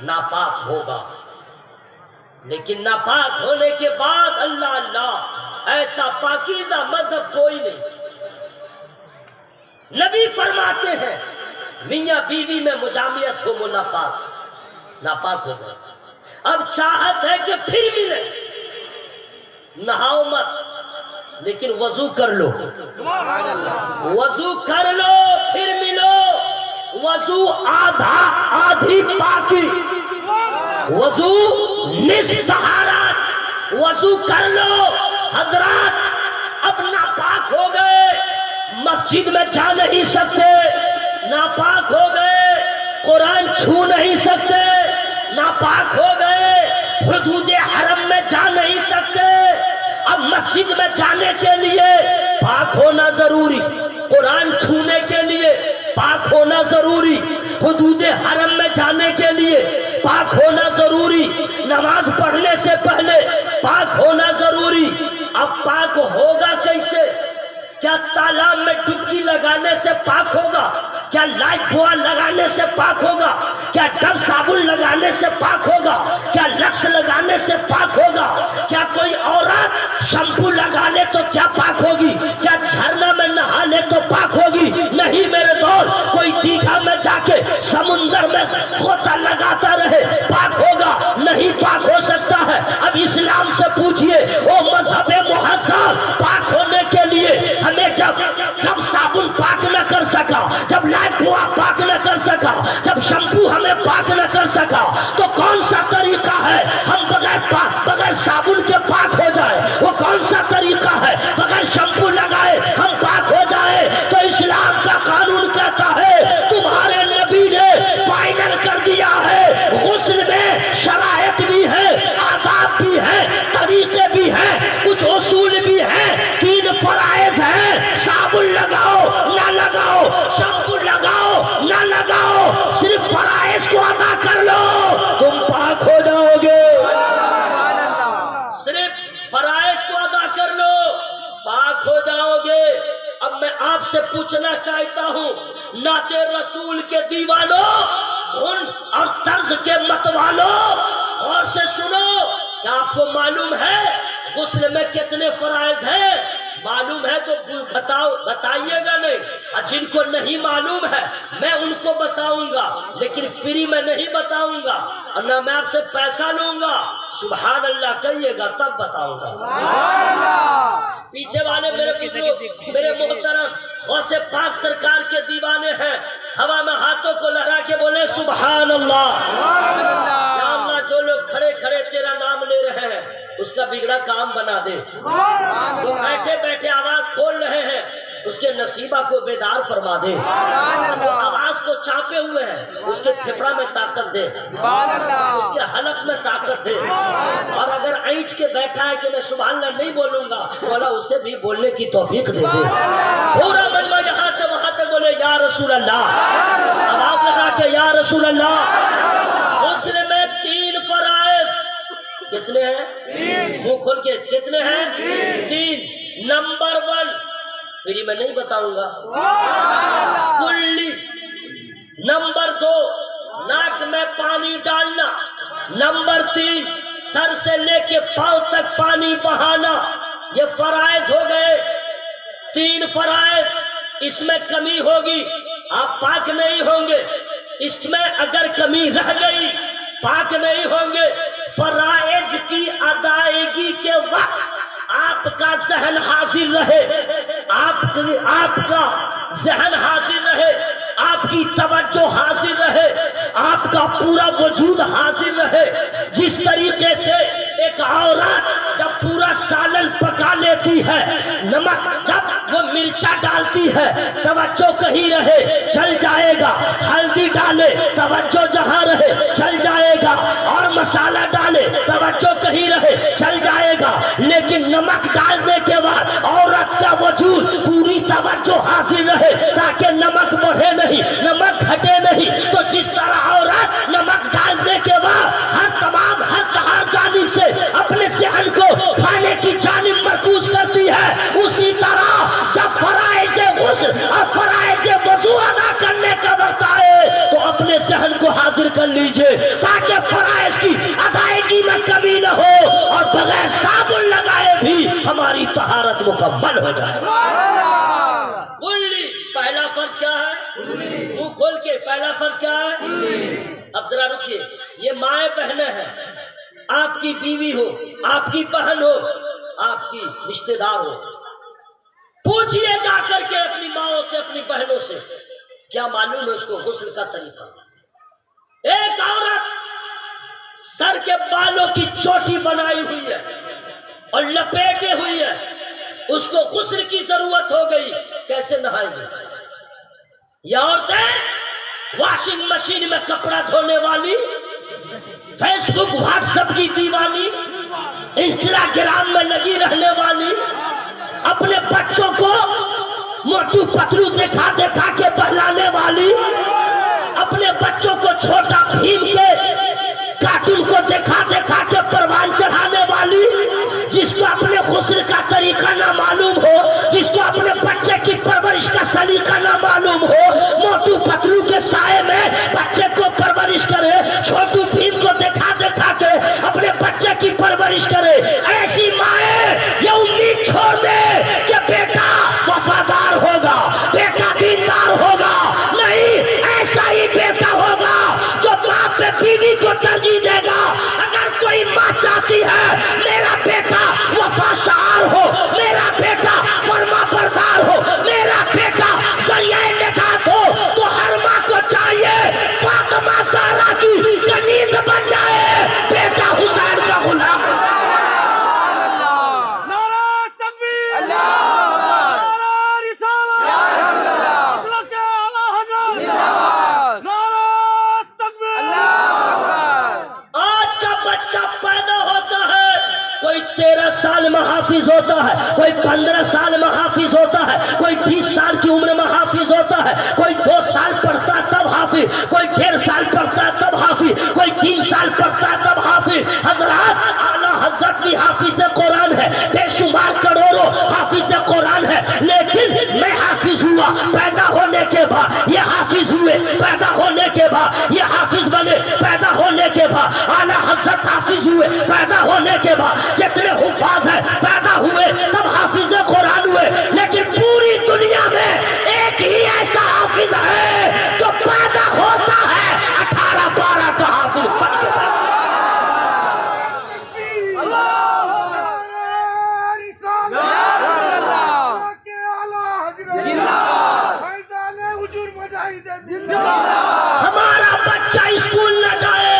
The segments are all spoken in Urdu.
ناپاک ہوگا، لیکن ناپاک ہونے کے بعد اللہ اللہ ایسا پاکیزہ مذہب کوئی نہیں۔ نبی فرماتے ہیں میاں بیوی میں مجامعت ہو وہ ناپاک ہو گئے۔ اب چاہت ہے کہ پھر ملے، نہاؤ مت لیکن وضو کر لو، وضو کر لو پھر ملو۔ وضو آدھی پاکی، وضو نصف طہارت، وضو کر لو۔ حضرات اب ناپاک ہو گئے، مسجد میں جا نہیں سکتے، ناپاک ہو گئے، قرآن چھو نہیں سکتے، ناپاک ہو گئے، حدود حرم میں جا نہیں سکتے۔ اب مسجد میں جانے کے لیے پاک ہونا ضروری، قرآن چھونے کے لیے پاک ہونا ضروری، حدود حرم میں جانے کے لیے پاک ہونا ضروری، نماز پڑھنے سے پہلے پاک ہونا ضروری۔ اب پاک ہوگا کیسے؟ کیا تالاب میں ڈبکی لگانے سے پاک ہوگا؟ کیا لائف بوائے لگانے سے پاک ہوگا؟ کیا ڈب صابن لگانے سے پاک ہوگا؟ کیا لکس لگانے سے پاک ہوگا؟ کیا کوئی عورت شیمپو لگا لے تو کیا پاک ہوگی؟ کیا جھرنا میں نہا لے تو پاک ہوگی؟ نہیں میرے دوست، کوئی دیگھا میں جا کے سمندر میں غوطہ لگاتا رہے پاک ہوگا؟ نہیں پاک ہو سکتا ہے۔ اب اسلام سے پوچھئے وہ مذہب مہذب پاک ہونے کے لیے ہمیں جب صابن پاک نہ کر سکا، جب لائف بوائے پاک نہ کر سکا، جب شیمپو ہمیں پاک نہ کر سکا، تو کون سا طریقہ ہے ہم بغیر صابن کے پاک ہو جائے؟ وہ کون سا طریقہ ہے بغیر شیمپو لگائے ہم پاک ہو جائے؟ تو اسلام کا قانون کہتا ہے تمہارے نبی نے فائنل کر دیا ہے، غسل میں شرائط بھی ہے، آداب بھی ہے، طریقے بھی ہیں، کچھ اصول بھی ہیں، 3 فرائض ہیں۔ صابن لگاؤ نہ لگاؤ، شیمپو لگاؤ نہ لگاؤ، صرف فرائض کو ادا کر لو، تم پاک ہو جاؤ گے۔ صرف فرائض کو ادا کر لو، پاک ہو جاؤ گے۔ اب میں آپ سے پوچھنا چاہتا ہوں، نعت رسول کے دیوانوں، دھن اور طرز کے متوالوں، غور سے سنو، کیا آپ کو معلوم ہے غسل میں کتنے فرائض ہیں؟ معلوم ہے تو بتائیے گا نہیں، اور جن کو نہیں معلوم ہے میں ان کو بتاؤں گا، لیکن فری میں نہیں بتاؤں گا، اور نہ میں آپ سے پیسہ لوں گا۔ سبحان اللہ کہیے گا تب بتاؤں گا۔ پیچھے والے میرے محترم غوث پاک سرکار کے دیوانے ہیں، ہوا میں ہاتھوں کو لہرا کے بولے سبحان اللہ۔ یا اللہ جو لوگ کھڑے کھڑے تیرا نام لے رہے ہیں اس کا بگڑا کام بنا دے، جو بیٹھے بیٹھے آواز کھول رہے ہیں اس کے نصیبہ کو بیدار فرما دے، جو آواز کو چاپے ہوئے ہیں اس کے پھپڑا میں طاقت دے، اس کے حلق میں طاقت دے، اور اگر اینٹ کے بیٹھا ہے کہ میں سبحان اللہ نہیں بولوں گا، مولا اسے بھی بولنے کی توفیق دے دے۔ پورا مجمع یہاں سے وہاں تک بولے یا رسول اللہ، آواز لگا کے یا رسول اللہ۔ غسل میں 3 فرائض کتنے ہیں؟ منہ کھول کے کتنے ہیں؟ 3۔ نمبر 1 فری میں نہیں بتاؤں گا، کلی۔ نمبر 2 ناک میں پانی ڈالنا۔ نمبر 3 سر سے لے کے پاؤں تک پانی بہانا۔ یہ فرائض ہو گئے، 3 فرائض۔ اس میں کمی ہوگی آپ پاک نہیں ہوں گے، اس میں اگر کمی رہ گئی پاک نہیں ہوں گے۔ فرائض کی ادائیگی کے وقت آپ کا ذہن حاضر رہے، آپ کا ذہن حاضر رہے، آپ کی توجہ حاضر رہے، آپ کا پورا وجود حاضر رہے۔ جس طریقے سے ایک عورت جب پورا سالن پکا لیتی ہے، نمک جب وہ مرچا ڈالتی ہے توجہ کہیں رہے چل جائے گا، ہلدی ڈالے توجہ جہاں رہے چل جائے گا، اور مسالہ ڈالے توجہ کہیں رہے چل جائے گا، لیکن نمک ڈالنے کے بعد عورت کا وجود پوری توجہ حاصل رہے تاکہ نمک بڑھے نہیں، نمک گھٹے نہیں۔ تو جس طرح عورت نمک ڈالنے کے بعد ہر جانب سے اپنے ذہن کو کھانے کی جانب مرکوز کرتی ہے، اسی طرح جب فرائض غسل اور فرائض وضو ادا کرنے کا وقت آئے تو اپنے ذہن کو حاضر کر لیجیے۔ دیجئے تاکہ فرائض کی ادائیگی میں کمی نہ ہو اور بغیر صابن لگائے بھی ہماری طہارت مکمل ہو جائے. کلی پہلا فرض کیا ہے؟ منہ کھول کے پہلا فرض کیا ہے؟ اب ذرا رکیے، یہ مائیں بہنیں ہیں، آپ کی بیوی ہو، آپ کی بہن ہو، آپ کی رشتہ دار ہو، پوچھئے جا کر کے اپنی ماں سے اپنی بہنوں سے کیا معلوم ہے اس کو غسل کا طریقہ. ایک عورت سر کے بالوں کی چوٹی بنائی ہوئی ہے اور لپیٹے ہوئی ہے، اس کو غسل کی ضرورت ہو گئی، کیسے نہائے گی؟ یہ عورتیں واشنگ مشین میں کپڑا دھونے والی، فیس بک واٹس ایپ کی دیوانی، انسٹاگرام میں لگی رہنے والی، اپنے بچوں کو موٹو پتلو دکھا دکھا کے بہلانے والی، اپنے بچوں کو چھوٹا بھیم کے کارٹون کو دکھا دکھا کے پروان چڑھانے والی، جس کو اپنے غسل کا طریقہ نہ معلوم ہو، جس کو اپنے بچے کی پرورش کا سلیقہ نہ معلوم ہو، موٹو پتلو کے سائے میں بچے کو پرورش کرے، چھوٹو بھیم کو دکھا دکھا کے اپنے بچے کی پرورش کرے. ایسی مائیں یہ امید چھوڑ دے کہ بیٹا وفادار ہوگا، بیٹا دیندار ہوگا. نہیں، ایسا ہی بیٹا ہوگا جو باپ پہ بیوی کو ترجیح دے گا. اگر کوئی ماں چاہتی ہے میرا بیٹا وفاشار ہو، میرا بیٹا فرما بردار ہو، میرا بیٹا ذریعہ نجات ہو، تو ہر ماں کو چاہیے فاطمہ زہرا کی کنیز بن جائے، بیٹا حسین کا غلام. کوئی 13 سال میں حافظ ہوتا ہے، کوئی 15 سال میں حافظ ہوتا ہے، کوئی 20 سال کی عمر میں حافظ ہوتا ہے، کوئی 2 سال پڑھتا ہے تب حافظ، کوئی 1.5 سال پڑھتا ہے تب حافظ، کوئی 3 سال پڑھتا ہے تب حافظ. حضرات اعلیٰ حضرت بھی حافظ قرآن ہے، بے شمار کروڑوں حافظ قرآن ہے، لیکن میں حافظ ہوا پیدا ہونے کے بعد، یہ حافظ ہوئے پیدا ہونے کے بعد، یہ حافظ بنے پیدا ہونے کے بعد، اعلیٰ حضرت حافظ ہوئے پیدا ہونے کے بعد، جتنے حفاظ ہیں پیدا ہوئے تب حافظ قرآن ہوئے. لیکن پوری دنیا میں ایک ہی ایسا حافظ ہے جو پیدا ہوتا ہے 18-12 کا حافظ بن گیا. ہمارا بچہ اسکول نہ جائے،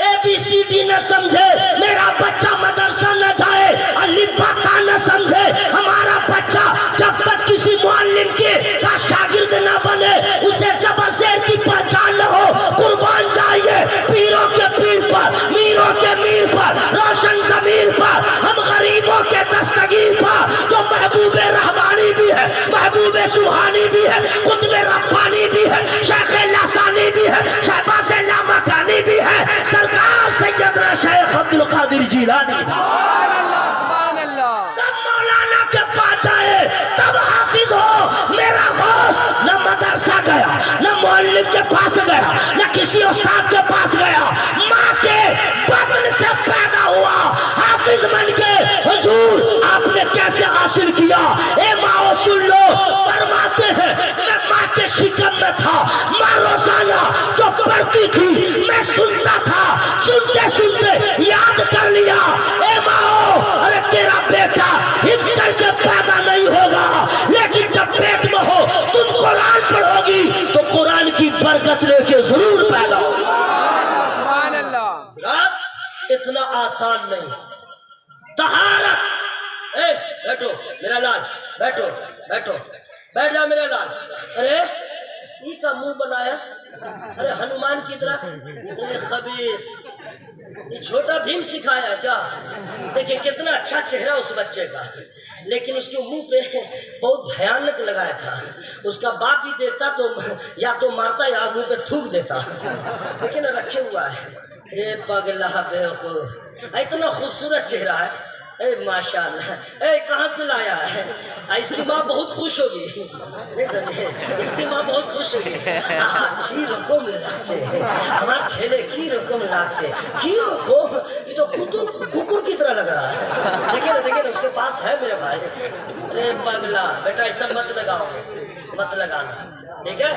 ABCD نہ سمجھے، میرا بچہ مدرسہ نہ جائے، الف با تا نہ سمجھے، ہمارا بچہ جب تک کسی معلم کا شاگرد نہ بنے، اسے زبر زیر کی پہچان نہ ہو، قربان جائیے پیروں کے پیر پر، میروں کے میر پر، روشن ضمیر پر، ہم غریبوں کے دستگیر پر، جو محبوب رحمانی بھی ہے، محبوب سبحانی بھی ہے، قطب ربانی بھی ہے، شیخ لاسانی بھی ہے، شہباز لامکانی بھی ہے، سرکار سیدنا شیخ عبدالقادر جیلانی. سب مولانا کے پاس جائے تب حافظ ہو. میرا غوث نہ مدرسہ گیا، نہ معلم کے پاس گیا، نہ کسی استاد کے پاس گیا، ماں کے بطن سے پیدا ہوا، حافظ بن کے. حضور آپ نے کیسے حاصل کیا؟ اے ماں سن لو، فرماتے ہیں میں ماں کے شکم میں تھا، ماں روزانہ جو پڑھتی تھی میں سنتا تھا، سنتے سنتے یاد کر لیا. اے ماں، ارے تیرا بیٹا حفظ کر کے پیدا نہیں ہوگا، لیکن جب پیٹ میں ہو تم قرآن پڑھو گی تو قرآن کی برکت لے کے ضرور پیدا ہوگی. اتنا آسان نہیں. طہارت، بیٹھو میرا لال، بیٹھو بیٹھو، بیٹھ جا میرا لال. ارے ای کا منہ بنایا، ارے ہنومان کی طرح، ارے خبیث، یہ چھوٹا بھیم سکھایا کیا؟ دیکھیں کتنا اچھا چہرہ اس بچے کا، لیکن اس کے منہ پہ بہت بھیانک لگایا تھا. اس کا باپ بھی دیتا تو یا تو مارتا یا منہ پہ تھوک دیتا، لیکن رکھے ہوا ہے. اے پگلا بیوقوف، اتنا خوبصورت چہرہ ہے، اے ماشاءاللہ، اے کہاں سے لایا ہے؟ اس کی ماں بہت خوش ہوگی، نہیں سمجھے؟ اس کی ماں بہت خوش ہوگی۔ کی رقم لاچے ہمار چھیلے، کی رقم لاچے، کی رقم، یہ تو ککر کی طرح لگ رہا ہے۔ دیکھیں نا اس کے پاس ہے میرے بھائی۔ ارے پگلا بیٹا ایسا مت لگاؤ، مت لگانا، ٹھیک ہے؟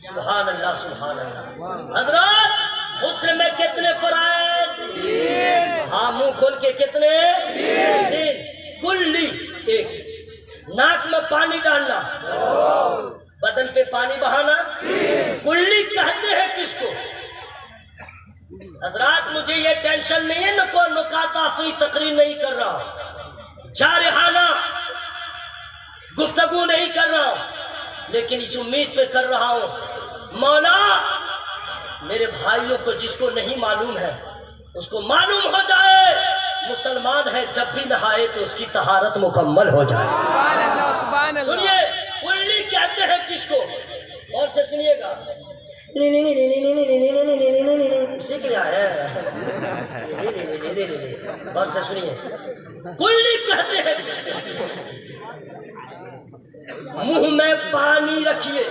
سبحان اللہ سبحان اللہ۔ حضرات غسل میں کتنے فرائض؟ ہاں منہ کھول کے کتنے؟ 3۔ کلی 1، ناک میں پانی ڈالنا، بدن پہ پانی بہانا، کلی کہتے ہیں کس کو؟ حضرات مجھے یہ ٹینشن نہیں ہے، کوئی نکات آفری تقریر نہیں کر رہا ہوں، جارحانہ گفتگو نہیں کر رہا ہوں، لیکن اس امید پہ کر رہا ہوں مولا میرے بھائیوں کو جس کو نہیں معلوم ہے اس کو معلوم ہو جائے، مسلمان ہے جب بھی نہائے تو اس کی طہارت مکمل ہو جائے۔ سنیے کلی کہتے ہیں کس کو؟ اور سے سنیے گا، سیکھ رہا ہے، اور سے سنیے کلی کہتے ہیں کس کو؟ منہ میں پانی رکھیے،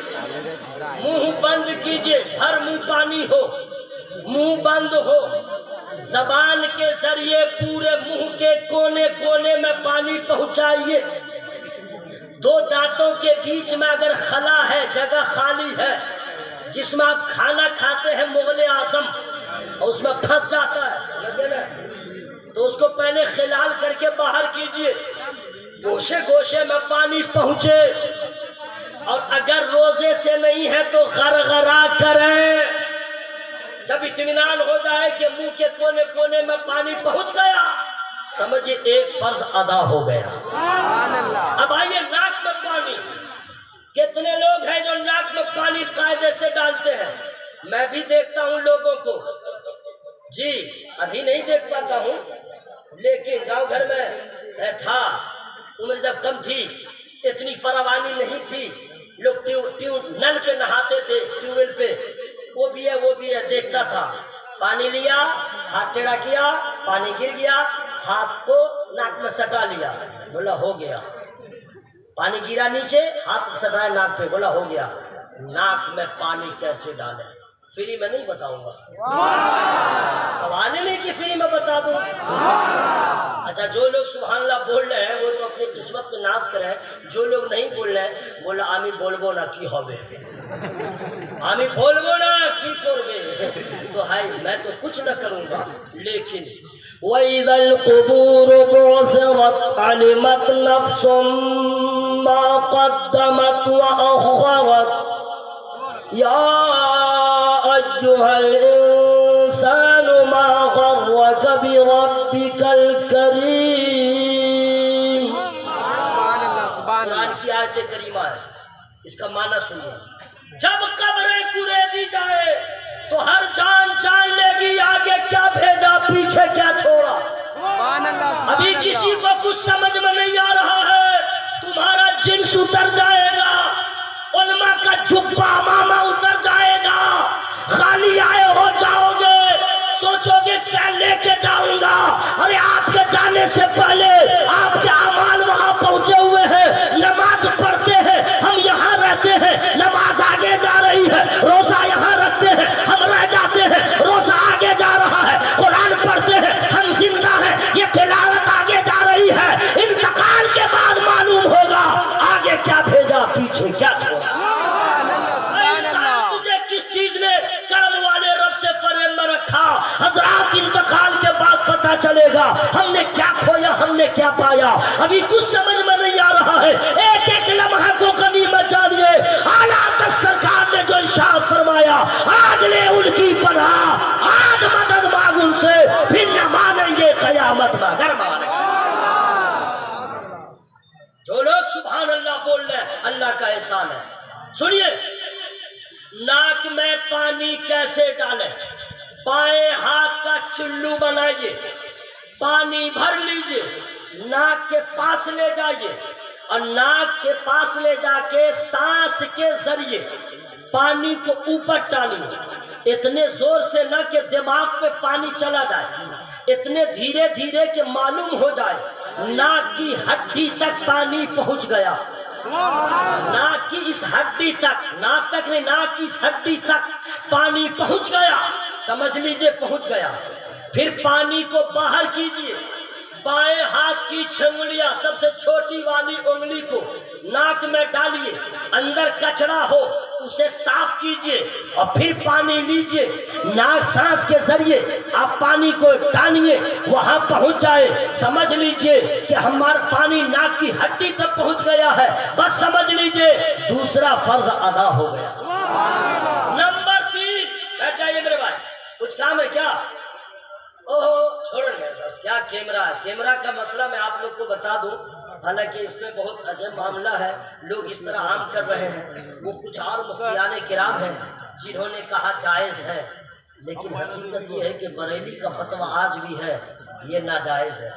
منہ بند کیجئے، ہر منہ پانی ہو، منہ بند ہو، زبان کے ذریعے پورے منہ کے کونے کونے میں پانی پہنچائیے۔ 2 دانتوں کے بیچ میں اگر خلا ہے، جگہ خالی ہے، جس میں آپ کھانا کھاتے ہیں مغل اعظم اور اس میں پھنس جاتا ہے، تو اس کو پہلے خلال کر کے باہر کیجئے، گوشے گوشے میں پانی پہنچے، اور اگر روزے سے نہیں ہے تو غرغرا کریں۔ جب اطمینان ہو جائے کہ منہ کے کونے کونے میں پانی پہنچ گیا، سمجھے ایک فرض ادا ہو گیا۔ اب آئیے ناک میں پانی، کتنے لوگ ہیں جو ناک میں پانی قاعدے سے ڈالتے ہیں؟ میں بھی دیکھتا ہوں لوگوں کو، جی ابھی نہیں دیکھ پاتا ہوں، لیکن گاؤں گھر میں تھا، عمر جب کم تھی، اتنی فراوانی نہیں تھی، لوگ نل پہ نہاتے تھے، ٹیوب ویل پہ، وہ بھی ہے دیکھتا تھا، پانی لیا، ہاتھ ٹیڑھا کیا، پانی گر گیا، ہاتھ کو ناک میں سٹا لیا، بولا ہو گیا، پانی گرا نیچے، ہاتھ سٹایا ناک پہ، بولا ہو گیا۔ ناک میں پانی کیسے ڈالیں؟ فری میں نہیں بتاؤں گا، سوال ہی نہیں کہ فری میں بتا دوں۔ اچھا جو لوگ سبحان اللہ بول رہے ہیں وہ تو اپنی قسمت میں ناز کریں، جو لوگ نہیں بول رہے ہیں بولا آمی بولبو نا کی ہوبے، آمی بولبو نا کی کربے، تو ہائی میں تو کچھ نہ کروں گا، لیکن وَإِذَا الْقُبُورُ بُعْثِرَتْ عَلِمَتْ نَفْسٌ مَا قَدَّمَتْ وَأَخَّرَتْ يَا أَيُّهَا الْإِنسَانُ مَا غَرَّكَ بِرَبِّكَ الْكَرِيمِ۔ قرآن کی آیت کریمہ ہے، اس کا معنی سنیے۔ جب قبریں کریدی جائے تو ہر جان جان لے گی آگے کیا بھیجا پیچھے کیا چھوڑا۔ ابھی کسی کو کچھ سمجھ میں نہیں آ رہا ہے، تمہارا جنس اتر جائے گا، علماء کا جبہ امامہ اتر جائے گا، خالی آئے ہو جاؤ گے، سوچو گے کیا لے کے جاؤں گا، ارے آپ کے جانے سے پہلے آپ کے اعمال وہاں پہنچے ہوئے ہیں، نماز پڑھتے ہیں ہم یہاں رہتے ہیں، نماز آگے جا رہی ہے، روزہ یہاں رکھتے ہیں ہم رہ جاتے ہیں، روزہ آگے جا رہا ہے، قرآن پڑھتے ہیں ہم زندہ ہیں، یہ تلاوت آگے جا رہی ہے، انتقال کے بعد معلوم ہوگا آگے کیا بھیجا پیچھے کیا چھوڑا۔ انسان تجھے کس چیز نے کرم والے رب سے فریب میں رکھا، حضرات انتقال کے بعد پتا چلے گا ہم نے کیا کھویا ہم نے کیا پایا، ابھی کچھ سمجھ میں نہیں آ رہا ہے۔ ایک ایک لمحہ کو غنیمت جانیے، اعلیٰ حضرت سرکار نے جو ارشاد فرمایا، آج لے ان کی پناہ، آج مدد مانگ ان سے، پھر نہ مانیں گے قیامت مگر مانیں گے۔ جو لوگ سبحان اللہ بول رہے ہیں اللہ کا احسان ہے۔ سنیے ناک میں پانی کیسے ڈالیں؟ بائیں ہاتھ کا چلو بنائیے، پانی بھر لیجئے، ناک کے پاس لے جائیے، اور ناک کے پاس لے جا کے سانس کے ذریعے پانی کو اوپر ٹانیے، اتنے زور سے نہ کہ دماغ پہ پانی چلا جائے، اتنے دھیرے دھیرے کہ معلوم ہو جائے ناک کی ہڈی تک پانی پہنچ گیا، ناک کی اس ہڈی تک، ناک تک نہیں، ناک کی اس ہڈی تک پانی پہنچ گیا، سمجھ لیجئے پہنچ گیا۔ پھر پانی کو باہر کیجئے، بائیں ہاتھ کی چھنگلیاں سب سے چھوٹی والی انگلی کو ناک میں ڈالیے، اندر کچرا ہو اسے صاف کیجئے اور پھر پانی لیجئے، ناک سانس کے ذریعے آپ پانی کو ٹانیے، وہاں پہنچ جائے، سمجھ لیجئے کہ ہمارا پانی ناک کی ہڈی تک پہنچ گیا ہے، بس سمجھ لیجئے دوسرا فرض ادا ہو گیا۔ نمبر 3، بیٹھ جائیے میرے بھائی، کچھ کام ہے کیا؟ چھوڑیں میرے پاس کیا کیمرہ ہے، کیمرہ کا مسئلہ میں آپ لوگ کو بتا دوں، حالانکہ اس میں بہت عجب معاملہ ہے، لوگ اس طرح عام کر رہے ہیں، وہ کچھ اور مفتیان کرام ہیں جنہوں نے کہا جائز ہے، لیکن حقیقت یہ ہے کہ بریلی کا فتویٰ آج بھی ہے یہ ناجائز ہے۔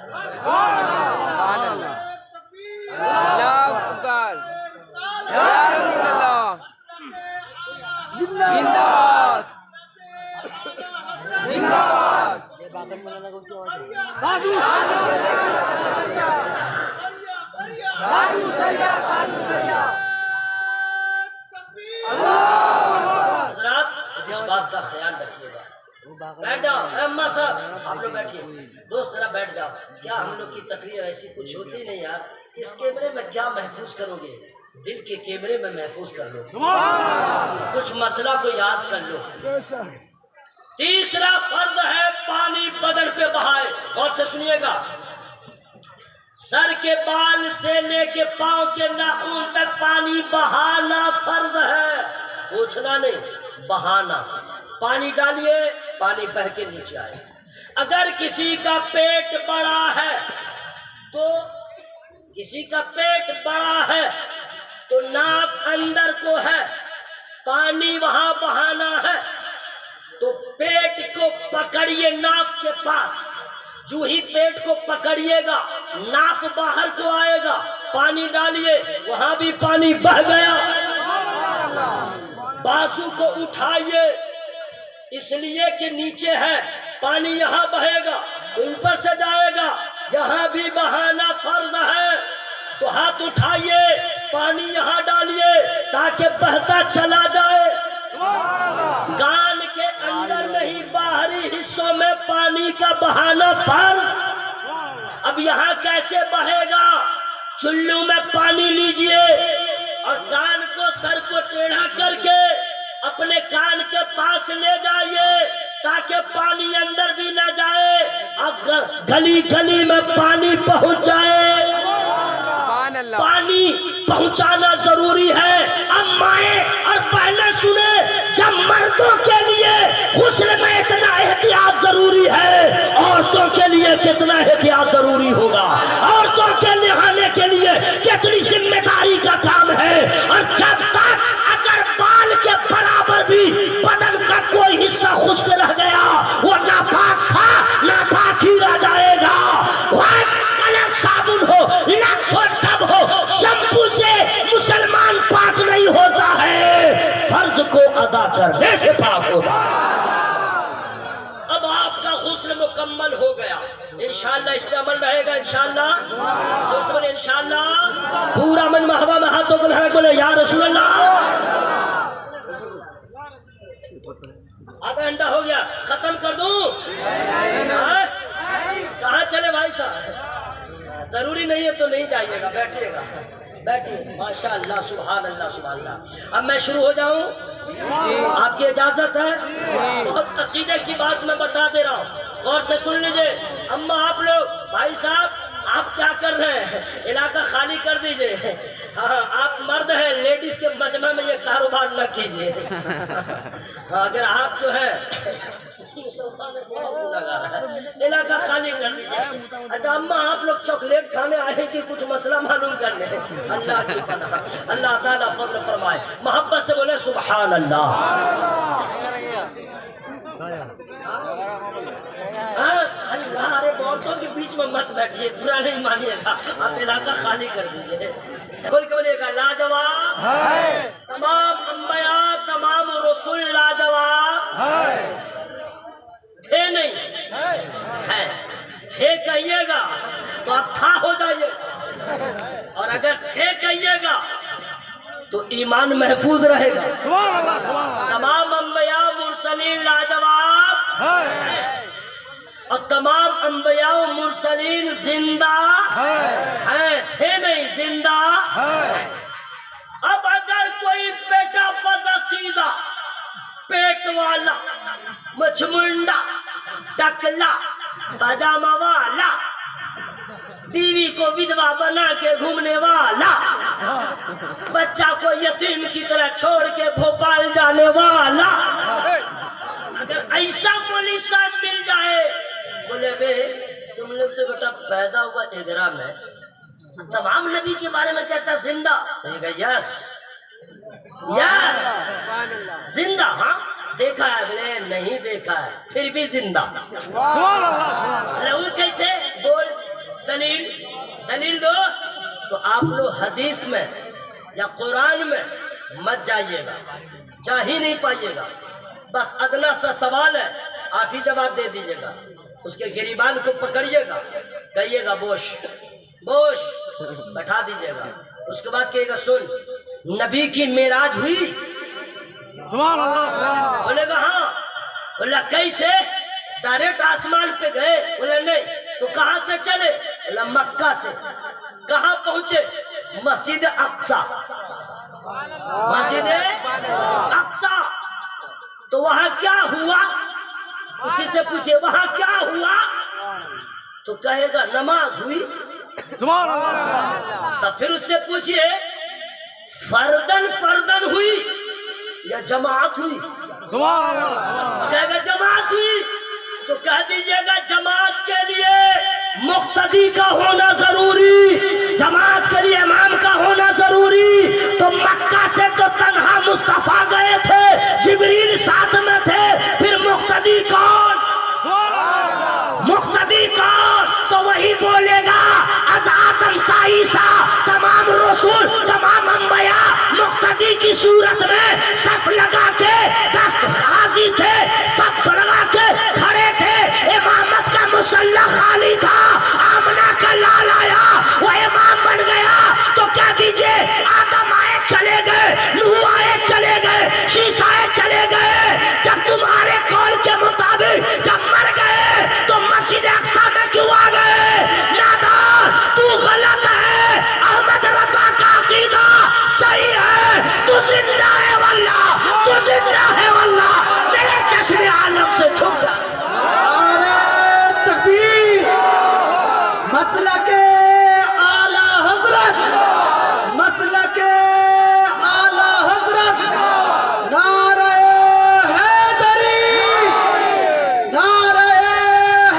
حضرات اس بات کا خیال رکھیے گا، بیٹھ جاؤ اماں صاحب آپ لوگ بیٹھیے، دوست ذرا بیٹھ جاؤ، کیا ہم لوگ کی تقریر ایسی کچھ ہوتی نہیں یار، اس کیمرے میں کیا محفوظ کرو گے، دل کے کیمرے میں محفوظ کر لو، کچھ مسئلہ کو یاد کر لو۔ تیسرا فرض ہے پانی بدن پہ بہائے، غور سے سنیے گا، سر کے بال سے لے کے پاؤں کے ناخن تک پانی بہانا فرض ہے، پوچھنا نہیں، بہانا، پانی ڈالیے پانی بہہ کے نیچے آئے۔ اگر کسی کا پیٹ بڑا ہے تو کسی کا پیٹ بڑا ہے تو ناف اندر کو ہے، پانی وہاں بہانا ہے تو پیٹ کو پکڑیے ناف کے پاس، جو ہی پیٹ کو پکڑیے گا ناف باہر کو آئے گا، پانی ڈالیے وہاں بھی پانی بہہ گیا۔ بازو کو اٹھائیے اس لیے کہ نیچے ہے، پانی یہاں بہے گا تو اوپر سے جائے گا، یہاں بھی بہانا فرض ہے، تو ہاتھ اٹھائیے پانی یہاں ڈالیے تاکہ بہتا چلا جائے۔ کان کے اندر نہیں باہری حصوں میں پانی کا بہانا فرض۔ اب یہاں کیسے بہے گا؟ چلو میں پانی لیجئے اور کان کو، سر کو ٹیڑھا کر کے اپنے کان کے پاس لے جائیے تاکہ پانی اندر بھی نہ جائے اور گلی گلی میں پانی پہنچ جائے۔ پانی پہنچانا ضروری ہے۔ اب مائیں اور پہلے سنے، جب مردوں کے لیے غسل میں اتنا احتیاط ضروری ہے، عورتوں کے لیے کتنا احتیاط ضروری ہوگا، عورتوں کے نہانے کے لیے کتنی ذمہ داری کا کام ہے، اور جب تک اگر بال کے برابر بھی بدن کا کوئی حصہ خشک رہ گیا وہ ناپاک تھا، ناپاک ہی رہ جائے گا۔ صابن ہو، لکس ہو، ٹب ہو، شیمپو سے مسلمان پاک نہیں ہوتا ہے، فرض کو ادا کرنے سے پاک ہوتا ہے۔ اب آپ کا غسل مکمل ہو گیا، انشاءاللہ اس پہ عمل رہے گا، انشاءاللہ انشاءاللہ پورا من محبا میں ہاتھوں کو لہر بولے یا رسول اللہ۔ آدھا گھنٹہ ہو گیا، ختم کر دوں؟ کہاں چلے بھائی صاحب؟ ضروری نہیں ہے تو نہیں جائیے گا، بیٹھیے گا، بیٹھیے، ماشاءاللہ سبحان اللہ سبحان اللہ۔ اب میں شروع ہو جاؤں؟ آپ کی اجازت ہے؟ بہت عقیدے کی بات میں بتا دے رہا ہوں، غور سے سن لیجئے۔ اما آپ لوگ، بھائی صاحب آپ کیا کر رہے ہیں؟ علاقہ خالی کر دیجئے۔ ہاں آپ مرد ہیں، لیڈیز کے مجمع میں یہ کاروبار نہ کیجئے۔ اگر آپ جو ہے علاقہ خالی کر دیجئے۔ اچھا اما آپ لوگ چاکلیٹ کھانے آئے کہ کچھ مسئلہ معلوم کر لیں؟ اللہ کی پناہ، اللہ تعالیٰ فضل فرمائے، محبت سے بولے سبحان اللہ۔ اللہ، ارے بہتوں کے بیچ میں مت بیٹھیے، برا نہیں مانیے گا، آپ علاقہ خالی کر دیجئے۔ کھول کے بولیے گا لاجواب، تمام انبیاء تمام رسول لاجواب تھے نہیں، ہے، تھے کہیے گا تو آپ تھا ہو جائیے، اور اگر تھے کہیے گا تو ایمان محفوظ رہے گا۔ تمام انبیاء مرسلین لاجواب ہیں، اور تمام انبیاء و مرسلین زندہ ہیں، تھے نہیں، زندہ ہیں۔ اب اگر کوئی بیٹا بدعقیدہ، پیٹ والا، مچمنڈا، ٹکلا، پاجامہ والا، بیوی کو ودوا بنا کے گھومنے والا، بچہ کو یتیم کی طرح چھوڑ کے بھوپال جانے والا، اگر ایسا کوئی انسان مل جائے، بولے بے تم لوگ تو بیٹا پیدا ہوا اگرا میں، تمام نبی کے بارے میں کہتا زندہ، کہے گا یس یس زندہ، ہاں دیکھا ہے، بولے نہیں دیکھا ہے، پھر بھی زندہ۔ وہ کیسے؟ بول دلیل دو۔ تو آپ لوگ حدیث میں یا قرآن میں مت جائیے گا، جا ہی نہیں پائیے گا، بس ادنا سا سوال ہے، آپ ہی جواب دے دیجیے گا، اس کے گریبان کو پکڑیے گا، کہیے گا بوش بوش، بٹھا دیجیے گا، اس کے بعد کہے گا سن نبی کی معراج ہوئی؟ بولے گا ہاں، بولا کیسے؟ ڈائریکٹ آسمان پہ گئے؟ بولے نہیں، تو کہاں سے چلے؟ بولا مکہ سے۔ کہاں پہنچے؟ مسجد اقصی، مسجد اقصی۔ تو وہاں کیا ہوا؟ اسی سے پوچھے وہاں کیا ہوا؟ تو کہے گا نماز ہوئی۔ تو پھر اس سے پوچھئے فردن ہوئی یا جماعت ہوئی؟ کہے گا جماعت ہوئی۔ تو کہہ دیجئے گا جماعت کے لیے مقتدی کا ہونا ضروری، جماعت کے لیے امام کا ہونا ضروری۔ تو مکہ سے تو تنہا مصطفیٰ گئے تھے، جبریل ساتھ میں تھے، پھر مقتدی کون؟ مقتدی کون؟ تو وہی بولے گا از آدم تا عیسیٰ تمام رسول، تمام انبیاء مقتدی کی صورت میں صف لگا کے دست حاضر تھے، صف لگا کے کھڑے تھے، امامت کا مسلح خالی تھا، آمنہ کا لال آیا وہ امام بن گیا۔ تو کیا دیجئے آدم آئے چلے گئے، نوح آئے چلے گئے، شیس آئے چلے گئے، جب تمہارے قول کے مطابق جب مر گئے تو مسجد اقصی میں کیوں آ گئے؟ نادان تو غلط ہے، احمد رضا کا عقیدہ صحیح ہے، تو زندہ ہے واللہ، تو زندہ ہے واللہ، میرے چشم عالم سے چھپ جا۔ تکبیر، مسلک اعلی حضرت، مسلک اعلی حضرت، نعرہ حیدری، نعرہ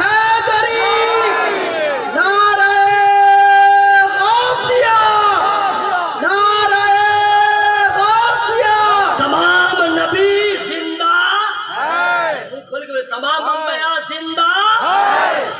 حیدری، نعرہ غوثیہ، نعرہ غوثیہ۔ تمام نبی زندہ ہیں، کھل کے تمام انبیاء زندہ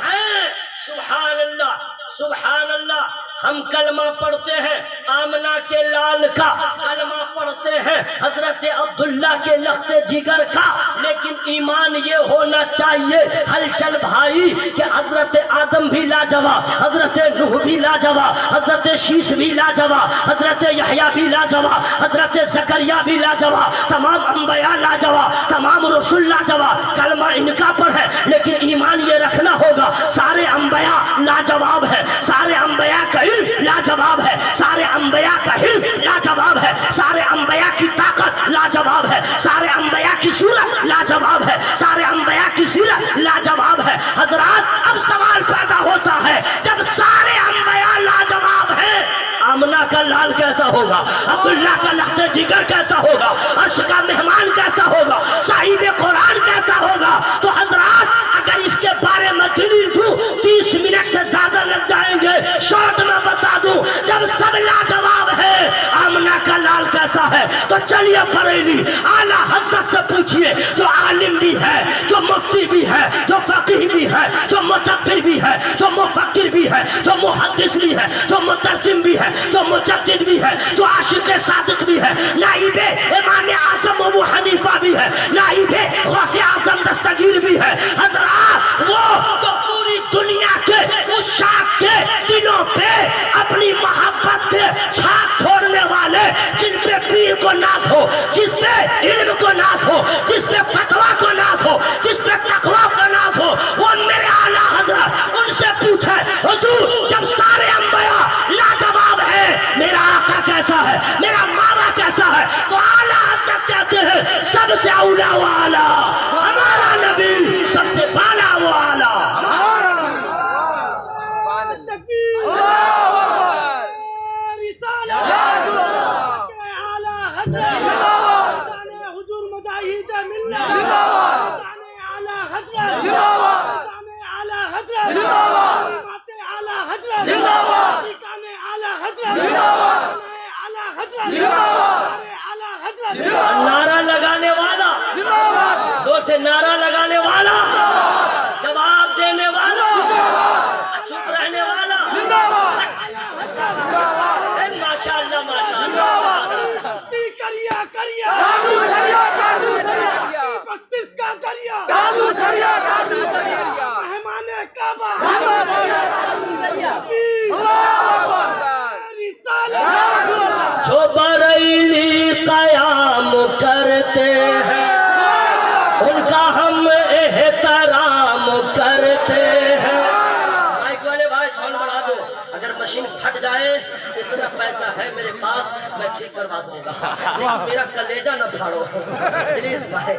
ہیں۔ سبحان اللہ، سبحان اللہ۔ ہم کلمہ پڑھتے ہیں آمنہ کے لال کا، کلمہ پڑھتے ہیں حضرت عبداللہ کے لخت جگر کا، لیکن ایمان یہ ہونا چاہیے ہلچل بھائی کہ حضرت آدم بھی لاجواب، حضرت نوح بھی لاجواب، حضرت شیس بھی لاجواب، حضرت یحییٰ بھی لاجواب، حضرت زکریا بھی لاجواب، تمام انبیاء لاجواب، تمام رسول لاجواب۔ کلمہ ان کا پڑھے لیکن ایمان یہ رکھنا ہوگا سارے انبیاء لاجواب ہے، سارے انبیاء کا علم لاجواب ہے، سارے انبیاء کا علم لاجواب ہے، سارے انبیاء کی طاقت لاجواب ہے، سارے انبیاء کی صورت لاجواب ہے، سارے انبیاء کی سیرت لاجواب ہے۔ حضرات اب سوال پیدا ہوتا ہے جب سارے انبیاء لاجواب ہیں، آمنہ کا لال کیسا ہوگا؟ عبداللہ کا لخت جگر کیسا ہوگا؟ عرش کا مہمان کیسا ہوگا؟ صاحب قرآن کیسا ہوگا؟ تو حضرات اگر اس کے بارے میں دلیل دوں 30 منٹ سے زیادہ لگ جائیں گے، شارٹ میں بتا دوں جب سب لاجواب ہے آمنہ کا لال کیسا ہے؟ تو چلیے بریلی اعلیٰ حضرت سے پوچھئے، جو عالم بھی ہے، جو مفتی بھی ہے، جو فقیہ بھی ہے، جو مدبر بھی ہے، جو مفکر بھی ہے، جو محدث بھی ہے، جو مترجم بھی ہے، جو مجدد بھی ہے، جو عاشق صادق بھی ہے، نائب امام اعظم ابو حنیفہ بھی ہے، نائب غوث اعظم دستگیر بھی ہے۔ حضرات وہ جو پھٹ جائے اتنا پیسہ ہے میرے پاس میں ٹھیک کروا دوں گا لیکن میرا کلیجہ نہ پھاڑو پلیز بھائی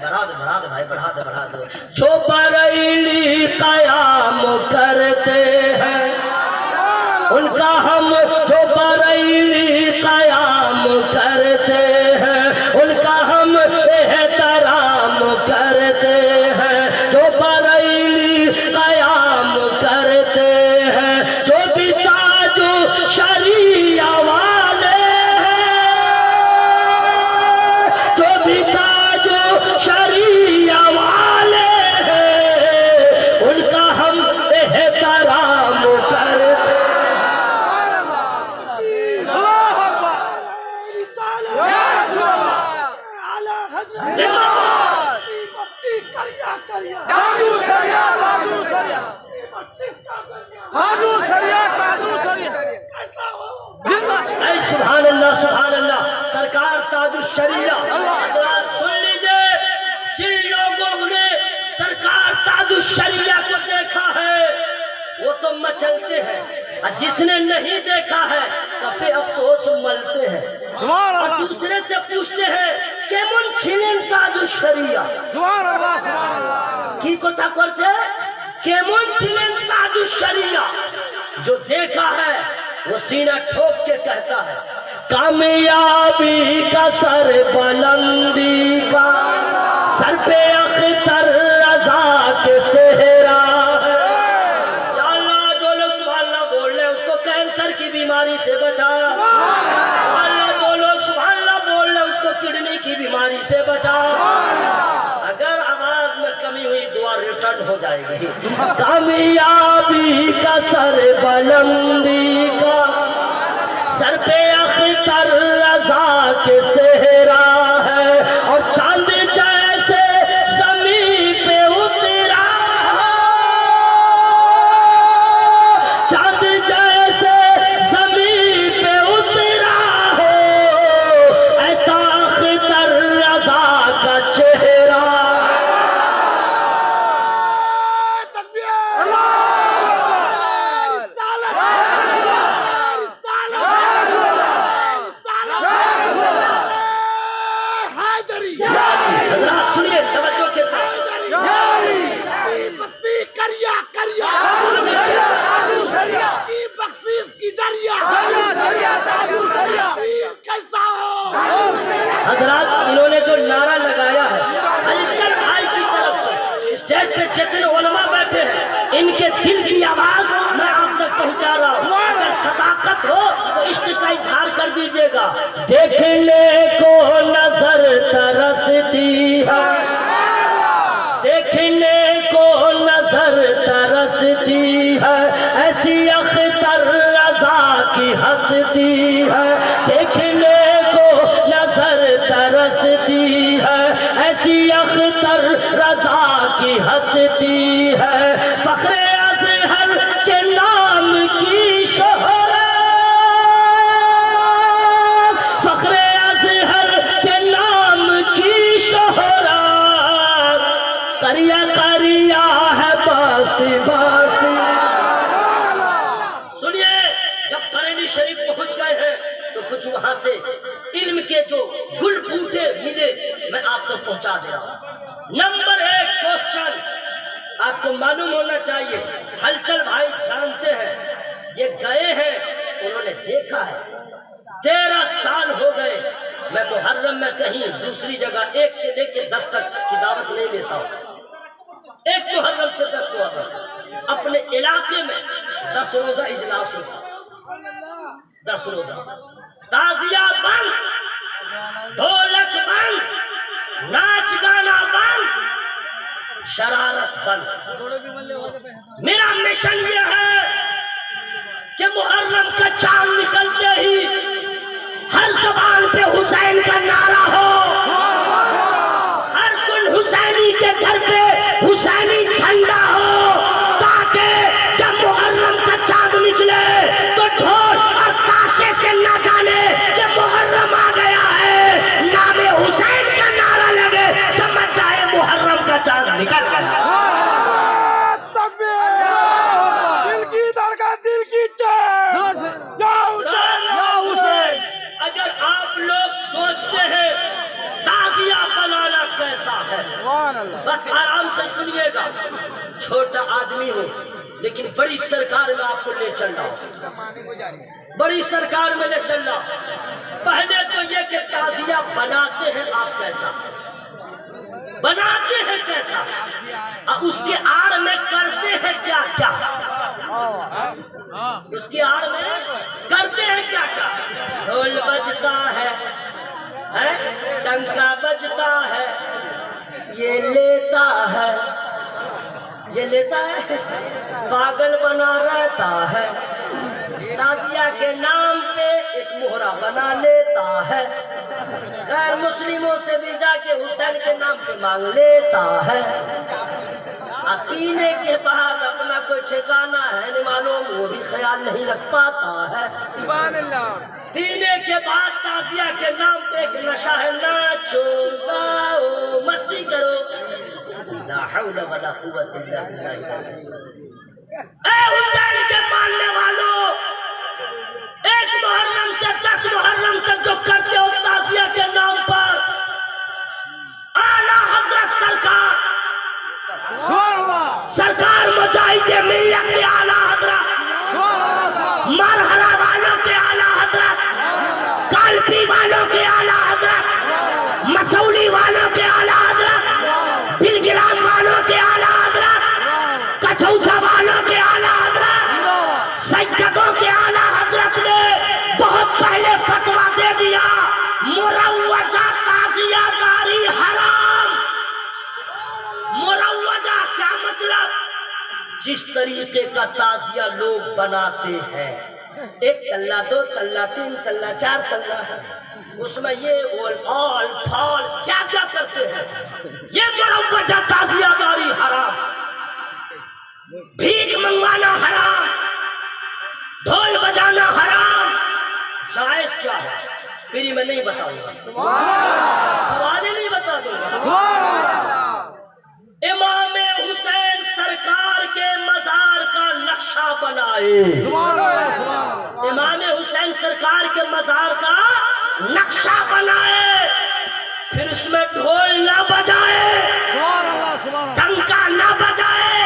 بڑھا دو بھائی بڑھا دو جو بریلی قیام کرتے ہیں ان کا ہم جو بریلی قیام کرتے ہیں ان کا ہم احترام کرتے ہیں جو بریلی قیام کرتے ہیں جو بھی تاج شریعہ والے ہیں جو بھی تاج شریعہ والے ہیں ان کا ہم احترام کرتے ہیں سبحان اللہ سبحان اللہ سرکار تاج الشریعہ حضرات سن لیجئے جن لوگوں نے سرکار تاج الشریعہ کو دیکھا ہے وہ تو مچلتے ہیں اور جس نے نہیں دیکھا ہے کفے افسوس ملتے ہیں اور دوسرے سے پوچھتے ہیں کیمن چھلن تاج الشریعہ کی کو تا کرچے کیمن چھلن تاج الشریعہ جو دیکھا ہے وہ سینہ ٹھوک کے کہتا ہے کامیابی کا سر بلندی کا سر پہ اختر رضا کے صحرا ہے یا اللہ جو لوگ سبحان اللہ بول رہے ہیں اس کو کینسر کی بیماری سے بچا اللہ جو لوگ سبحان اللہ بول رہے ہیں اس کو کڈنی کی بیماری سے بچا اگر آواز میں کمی ہوئی دعا ریٹرن ہو جائے گی کامیابی کا سر بلندی کا سر پہ اختر رضا کے صحرا ہے اور چاند جیسے زمین پہ اترا چاند جیسے زمین پہ اترا ہو ایسا اختر رضا کا چہرہ حضرات انہوں نے جو نعرہ لگایا ہے ہلچل بھائی کی طرف سے اسٹیج پہ جتنے علماء بیٹھے ہیں ان کے دل کی آواز میں آپ تک پہنچا رہا ہوں اگر صداقت ہو تو عشق کا اظہار کر دیجئے گا دیکھنے کو نظر ترستی ہے دیکھنے کو نظر ترستی ہے ایسی اختر رضا کی ہستی ہے دیکھنے کو نظر ترستی ہے ایسی اختر رضا کی ہستی ہے فخر ازہر کے نام کی شہرت فخر ازہر کے نام کی شہرت کریا کریا ہے باستی باستی سنیے جب بریلی شریف پہنچ گئے ہیں تو کچھ وہاں سے علم کے جو گل بوٹے ملے میں آپ کو پہنچا دے رہا ہوں نمبر 1 کوسچن آپ کو معلوم ہونا چاہیے ہلچل بھائی جانتے ہیں یہ گئے ہیں انہوں نے دیکھا ہے 13 سال ہو گئے میں محرم میں کہیں دوسری جگہ 1 سے لے کے 10 تک کی دعوت نہیں لیتا ہوں 1 محرم سے 10 محرم اپنے علاقے میں 10 روزہ اجلاس ہوتا 10 روزہ تازیہ بند ڈھولک بند ناچ گانا بند شرارت بند میرا مشن یہ ہے کہ محرم کا چاند نکلتے ہی ہر زبان پہ حسین کا نعرہ ہو ہر سن حسینی کے گھر پہ حسینی جھنڈا ہو تاکہ جب محرم کا چاند نکلے تو ڈھول اور تاشے سے نہ جانے کہ محرم آ گیا ہے نام حسین کا نعرہ لگے سمجھ جائے محرم کا چاند نکل گیا دل کی دھڑکن دل کی چین بیٹا چھوٹا آدمی ہوں لیکن بڑی سرکار میں آپ کو لے چل رہا ہوں، بڑی سرکار میں لے چل رہا ہوں۔ پہلے تو یہ کہ تعزیہ بناتے ہیں آپ کیسا، بناتے ہیں کیسا، اب اس کے آڑ میں کرتے ہیں کیا کیا، اس کی آڑ میں کرتے ہیں کیا کیا۔ ڈھول بجتا ہے، ڈنکا بجتا ہے، یہ لیتا ہے، یہ لیتا ہے، پاگل بنا رہتا ہے، تعزیہ کے نام پہ ایک مہرہ بنا لیتا ہے، غیر مسلموں سے بھی جا کے حسین کے نام پہ مانگ لیتا ہے، اب پینے کے بعد اپنا کوئی ٹھکانہ ہے نہیں معلوم، وہ بھی خیال نہیں رکھ پاتا ہے۔ سبحان اللہ۔ پینے کے بعد تعزیہ کے نام پہ ایک نشہ ہے، ناچو گاؤ مستی کرو، لا حول ولا قوت الا باللہ۔ اے حسین کے ماننے والوں، ایک محرم سے 10 محرم تک جو کرتے ہو تعزیہ کے نام پر، اعلیٰ حضرت سرکار مجاہد ملت کے اعلیٰ حضرت، مرحلہ والوں کے اعلیٰ حضرت، کالپی والوں کے اعلیٰ حضرت، مسولی والوں کے اعلیٰ حضرت، بلگرام والوں کے اعلیٰ حضرت، کچھوچا والوں کے اعلیٰ حضرت، سجدوں کے اعلیٰ حضرت نے بہت پہلے فتویٰ دے دیا، مروجہ تعزیہ داری حرام۔ مروجہ کیا مطلب؟ جس طریقے کا تعزیہ لوگ بناتے ہیں، 1 تلہ 2 تلہ 3 تلہ 4 تلہ ہے، اس میں یہ آل پھال کیا کیا کرتے ہیں، یہ مروجہ تعزیہ داری حرام، بھیک منگوانا حرام، ڈھول بجانا حرام۔ جائز کیا ہے فری میں نہیں بتاؤں گا، سوال ہی نہیں بتا دوں گا۔ امام حسین سرکار کے مزار کا نقشہ بنائے، امام حسین سرکار کے مزار کا نقشہ بنائے، پھر اس میں ڈھول نہ بجائے، ڈنکا نہ بجائے۔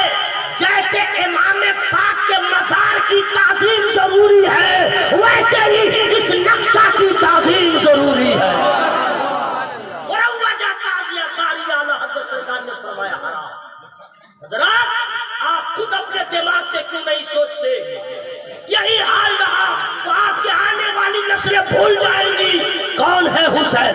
جیسے امام پاک کے مزار کی تعظیم ضروری ہے، ویسے ہی اس نقشہ کی تعظیم ضروری ہے۔ مروجہ تعزیہ داری اعلیٰ حضرت سرکار نے فرمایا حرام۔ حضرات آپ خود اپنے دماغ سے کیوں نہیں سوچتے؟ یہی حال رہا تو آپ کے آنے والی نسلیں بھول جائیں گی کون ہے حسین،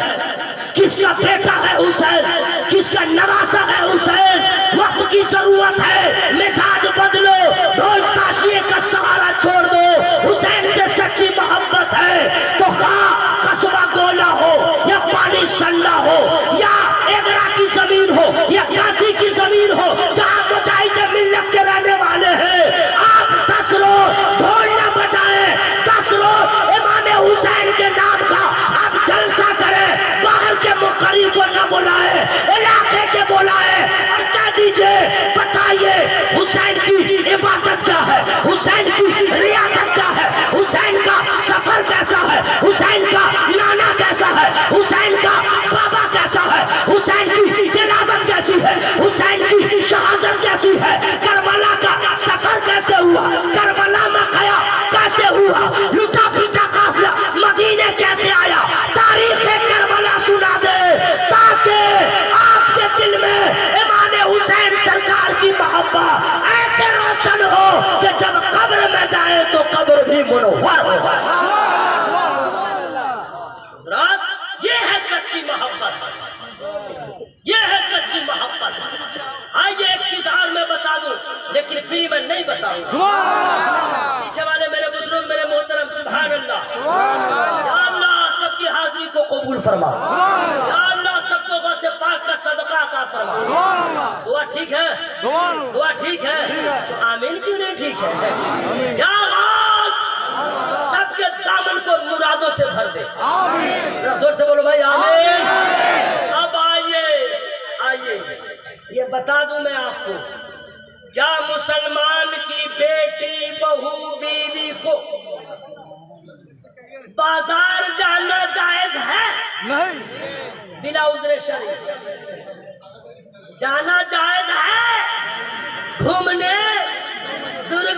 کس کا بیٹا ہے حسین، کس کا نواسا ہے حسین۔ وقت کی ضرورت ہے، مزاج بدلو، ڈھول تاشیے کا سہارا چھوڑ دو۔ حسین سے سچی محبت ہے تو خواہ قصبہ گولا ہو یا پانی سنڈا ہو یا ایگرا کی زمین ہو یا کاتی کی زمین ہو، جہاں مجاہد ملت کے رہنے والے ہیں، آپ 10 روز ڈھول نہ بجائیں، 10 روز امام حسین کے نام کا آپ جلسہ کریں، باہر کے مقرری کو نہ بلائیں، علاقے کے بلائیں اور کہہ دیجئے بتائیے حسین کی عبادت کیا ہے، حسین کی ریاست کیا ہے، حسین کا سفر کیسا ہے، حسین کا نانا کیسا ہے، حسین کا بابا کیسا ہے، حسین کی تلاوت کیسی ہے، حسین کی شہادت کیسی ہے، کربلا کا سفر کیسے ہوا، کربلا میں قیا کیسے ہوا، لٹا پھٹا قافلہ مدینے کیسے آیا، تاریخ کربلا سنا دے تاکہ آپ کے دل میں امام حسین سرکار کی محبت ایسے روشن ہو کہ جب قبر میں جائے تو قبر بھی منور ہوگا۔ حضرات یہ ہے سچی محبت، یہ ہے سچی محبت۔ آئیے ایک چیز اور میں بتا دوں لیکن فری میں نہیں بتاؤں گا۔ پیچھے والے میرے بزرگ میرے محترم سبحان اللہ، یا اللہ سب کی حاضری کو قبول فرما، یا اللہ سب کو غوث پاک کا صدقہ عطا فرما۔ دعا ٹھیک ہے، دعا ٹھیک ہے تو آمین کیوں نہیں ٹھیک ہے؟ یا غوث سب کے دامن کو مرادوں سے بھر دے، زور سے بولو بھائی آمین۔ اب آئیے یہ بتا دوں میں آپ کو، کیا مسلمان کی بیٹی بہو بیوی کو بازار جانا جائز ہے؟ نہیں، بلا عذر شرعی جانا جائز ہے؟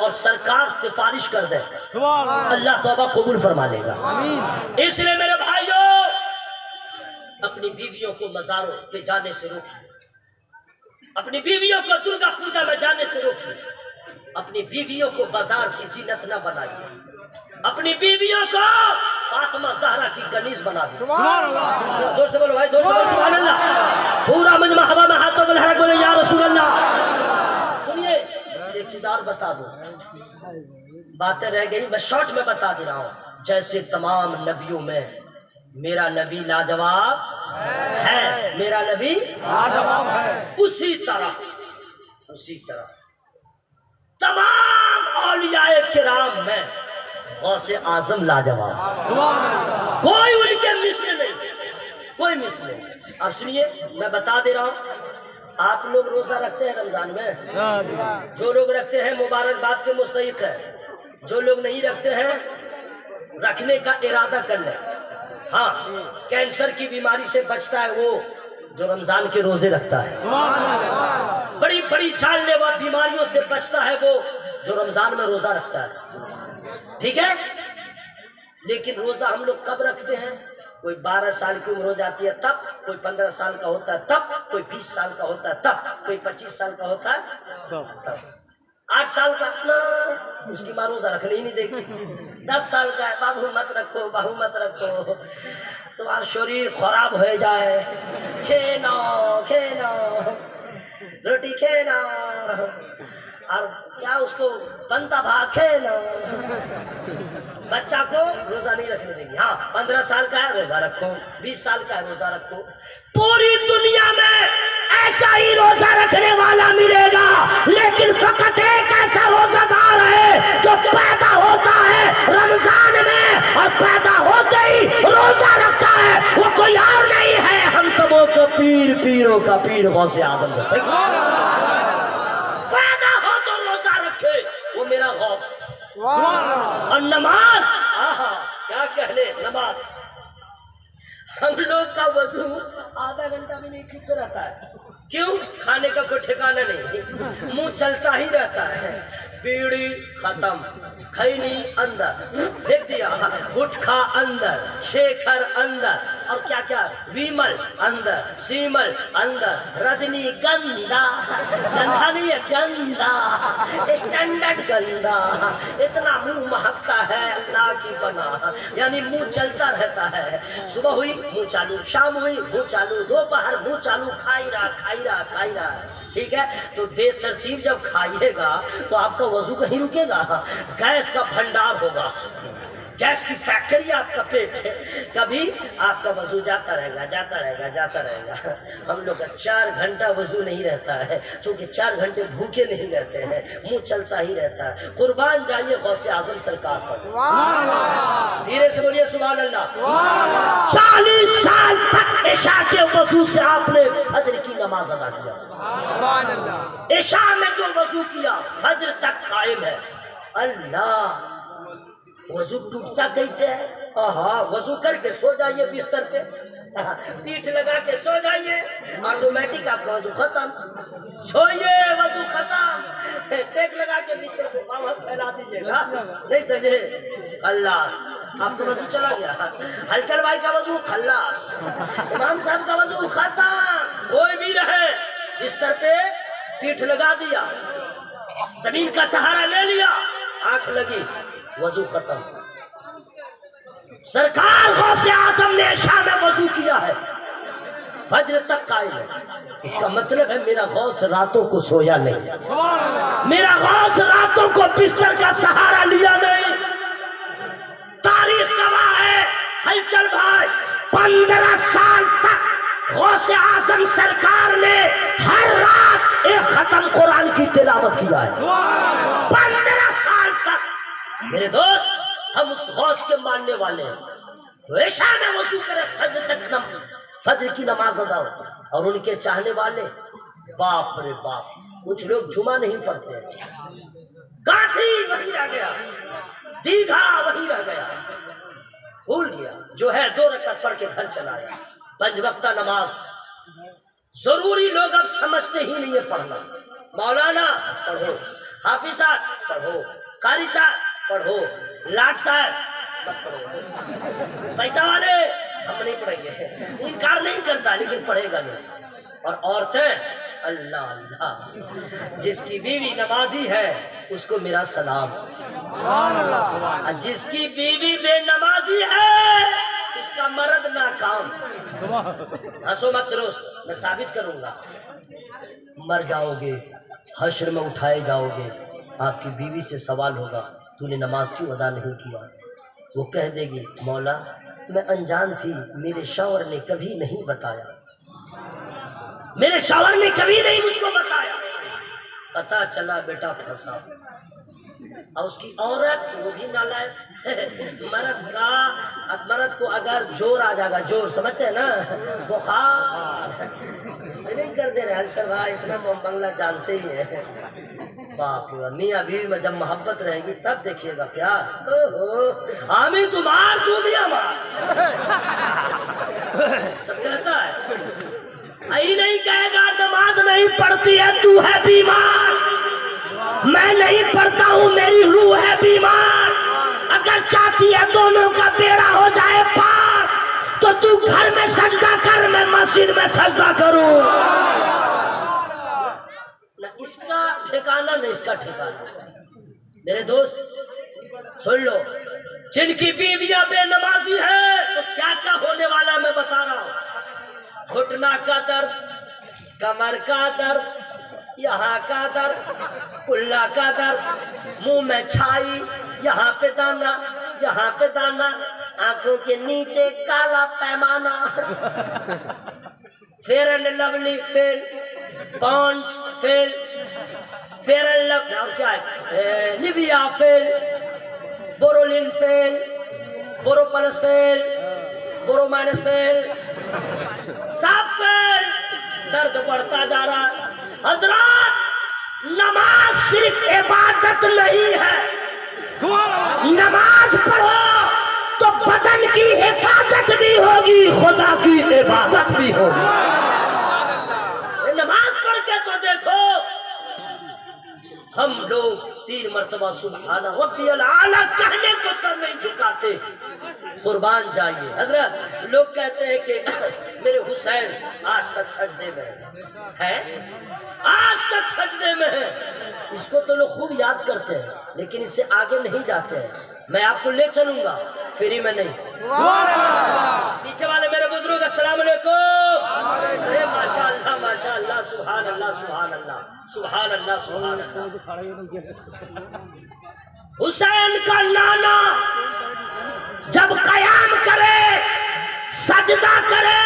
اور سرکار سفارش کر دے اللہ توبہ قبول فرما لے گا. اس لیے میرے بھائیوں اپنی بیویوں کو مزاروں پہ جانے سے روکیے, اپنی بیویوں کو درگا پوجا میں جانے سے روکیے, اپنی بیویوں کو بازار کی زینت نہ بنائیے, اپنی بیویوں کو فاطمہ زہرا کی کنیز بنا دی. زور سے بولو بھائی, زور سے بولو سبحان اللہ. پورا مجمع ہوا میں ہاتھوں کو لہرا بولے یا رسول اللہ. سنیے ایک چیز اور بتا دوں, باتیں رہ گئی میں شارٹ میں بتا دے رہا ہوں. جیسے تمام نبیوں میں میرا نبی لاجواب ہے, میرا نبی لاجواب ہے, اسی طرح تمام اولیاء کرام میں غوث اعظم لاجواب, کوئی ان کے مثل نہیں, کوئی مثل نہیں. اب سنیے میں بتا دے رہا ہوں, آپ لوگ روزہ رکھتے ہیں رمضان میں, جو لوگ رکھتے ہیں مبارکباد کے مستحق ہے, جو لوگ نہیں رکھتے ہیں رکھنے کا ارادہ کر لیں. ہاں کینسر کی بیماری سے بچتا ہے وہ جو رمضان کے روزے رکھتا ہے, بڑی بڑی جان لیوا بیماریوں سے بچتا ہے وہ جو رمضان میں روزہ رکھتا ہے. ٹھیک ہے, لیکن روزہ ہم لوگ کب رکھتے ہیں؟ کوئی 12 سال کی عمر ہو جاتی ہے تب, کوئی 15 سال کا ہوتا ہے تب, کوئی 20 سال کا ہوتا ہے تب, کوئی 25 سال کا ہوتا ہے تب. 8 سال کا اپنا اس کی ماں روزہ رکھنے ہی نہیں دیکھتی. 10 سال کا ہے, بابو مت رکھو, بہو مت رکھو, تمہارا شریر خراب ہو جائے, کھینا روٹی کھینا, اور کیا اس کو بنتا بھات کھینا. بچہ کو روزہ نہیں رکھنے دیں گے. ہاں 15 سال کا ہے روزہ رکھو, 20 سال کا ہے روزہ رکھو. پوری دنیا میں ایسا ہی روزہ رکھنے والا ملے گا, لیکن فقط ایک ایسا روزہ دار ہے جو پیدا ہوتا ہے رمضان میں اور پیدا ہوتے ہی روزہ رکھتا ہے, وہ کوئی اور نہیں ہے, ہم سبوں کا پیر, پیروں کا پیر غوث اعظم دستگیر. پیدا ہو تو روزہ رکھے, وہ میرا غوث. اور نماز, کیا کہنے نماز, ہم لوگ کا وضو آدھا گھنٹہ بھی نہیں ٹھیک سے رہتا ہے. کیوں؟ کھانے کا کوئی ٹھکانہ نہیں, منہ چلتا ہی رہتا ہے. بیڑی ختم, کھینی اندر پھینک دیا, گٹکھا اندر, شیکھر اندر, اور کیا کیا, ویمل اندر, سیمل اندر, رجنی گندا, گندھا نہیں ہے گندا, اسٹینڈرڈ گندا, اتنا منہ مہکتا ہے اللہ کی پناہ, یعنی منہ چلتا رہتا ہے. صبح ہوئی منہ چالو, شام ہوئی منہ چالو, دوپہر منہ چالو, کھائی رہا. ٹھیک ہے, تو بے ترتیب جب کھائیے گا تو آپ کا وضو کہیں رکے گا, گیس کا بھنڈار ہوگا, گیس کی فیکٹری آپ کا پیٹ ہے, کبھی آپ کا وضو جاتا رہے گا. ہم لوگ کا 4 گھنٹہ وضو نہیں رہتا ہے, چونکہ 4 گھنٹے بھوکے نہیں رہتے ہیں, منہ چلتا ہی رہتا ہے. قربان جائیے غوث اعظم سرکار پر, دھیرے سے بولیے سبحان اللہ. 40 سال تک عشاء کے وضو سے آپ نے فجر کی نماز ادا کیا. عشاء میں جو وضو کیا فجر تک قائم ہے. اللہ, وضو ٹوٹتا کیسے ہے؟ وضو کر کے سو جائیے بستر پہ, پیٹھ لگا کے سو جائیے, آٹومیٹک آپ کا وضو ختم. سوئیے وضو ختم, ٹیک لگا کے بستر پہ پاؤں ہاتھ پھیلا دیجیے گا, نہیں سمجھے, خلاص آپ کا وضو چلا گیا. ہلچل بھائی کا وضو خلاص, امام صاحب کا وضو ختم. کوئی بھی رہے بستر پہ پیٹھ لگا دیا, زمین کا سہارا لے لیا, آنکھ لگی, وضو ختم. سرکار غوث اعظم نے عشاء میں وضو کیا ہے, فجر تک قائم ہے. اس کا مطلب ہے میرا غوث راتوں کو سویا نہیں, میرا غوث راتوں کو بستر کا سہارا لیا نہیں. تاریخ گواہ ہے ہلچل بھائی, 15 سال تک غوث اعظم سرکار نے ہر رات ایک ختم قرآن کی تلاوت کیا ہے. 15 سال تک. میرے دوست, ہم اس غوث کے ماننے والے ہیں تو عشاء میں وضو کرے, فجر تک فجر کی نماز ادا ہو. اور ان کے چاہنے والے, باپ رے باپ, کچھ لوگ جمعہ نہیں پڑھتے, کاٹھی وہی رہ گیا, دیگھا وہی رہ گیا, بھول گیا. جو ہے 2 رکعت پڑھ کے گھر چلا گیا. 5 وقتہ نماز ضروری لوگ اب سمجھتے ہی نہیں ہے پڑھنا. مولانا پڑھو, حافظ صاحب پڑھو، قاری صاحب پڑھو، لاٹ صاحب بس پڑھو، پیسہ والے ہم نہیں پڑھیں گے، انکار نہیں کرتا لیکن پڑھے گا نہیں۔ اور عورتیں اللہ اللہ، جس کی بیوی نمازی ہے اس کو میرا سلام، جس کی بیوی بے نمازی ہے اس کا مرد ناکام۔ ہنسو مت دوست، میں ثابت کروں گا، مر جاؤ گے، حشر میں اٹھائے جاؤ گے، آپ کی بیوی سے سوال ہوگا تو نے نماز کیوں ادا نہیں کیا؟ وہ کہہ دے گی مولا میں انجان تھی، میرے شوہر نے کبھی نہیں بتایا، میرے شوہر نے کبھی نہیں مجھ کو بتایا، پتا چلا بیٹا پھنسا۔ اور اس کی عورت وہ بھی نالائق، مرد کو اگر جور آ جائے گا، جور سمجھتے ہیں نا، بخار، اس میں نہیں کر دے رہے انصر بھائی، اتنا تو ہم بنگلہ جانتے ہی ہیں۔ باپ رے، میاں بیوی میں جب محبت رہے گی تب دیکھیے گا پیار، ہمیں تمہار تو بھی ہمار، سب کہتا ہے ای نہیں کہے گا نماز نہیں پڑھتی ہے تو ہے بیمار، میں نہیں پڑھتا ہوں میری روح ہے بیمار، اگر چاہتی ہے دونوں کا بیڑا ہو جائے پار تو تو گھر میں سجدہ کر، میں مسجد میں سجدہ کروں۔ نہ اس کا ٹھکانہ نہ اس کا ٹھکانہ۔ میرے دوست سن لو، جن کی بیویاں بے نمازی ہیں تو کیا کیا ہونے والا میں بتا رہا ہوں۔ گھٹنا کا درد، کمر کا درد، یہاں کا درد، کلا کا درد، منہ میں چھائی، یہاں پہ دانا، یہاں پہ دانا، آنکھوں کے نیچے کالا پیمانہ، Fair and Lovely fail, Ponds fail, Fair and Lovely اور کیا ہے، Nivea fail, Boroline fail, Boro plus fail, Boro minus fail, سب فیل، درد بڑھتا جا رہا ہے۔ حضرات نماز صرف عبادت نہیں ہے، نماز پڑھو تو بدن کی حفاظت بھی ہوگی، خدا کی عبادت بھی ہوگی۔ نماز پڑھ کے تو دیکھو، ہم لوگ 3 مرتبہ سبحان ربی العالی کہنے کو سر نہیں جھکاتے، قربان جائیے۔ حضرت لوگ کہتے ہیں کہ میرے حسین آج تک سجدے میں ہے، آج تک سجدے میں ہے، اس کو تو لوگ خوب یاد کرتے ہیں لیکن اس سے آگے نہیں جاتے ہیں۔ میں آپ کو لے چلوں گا، فری میں نہیں۔ پیچھے والے میرے بزرگ السلام علیکم، ارے ماشاء اللہ ماشاء اللہ، سبحان اللہ سبحان اللہ سبحان اللہ سبحان اللہ۔ حسین کا نانا جب قیام کرے، سجدہ کرے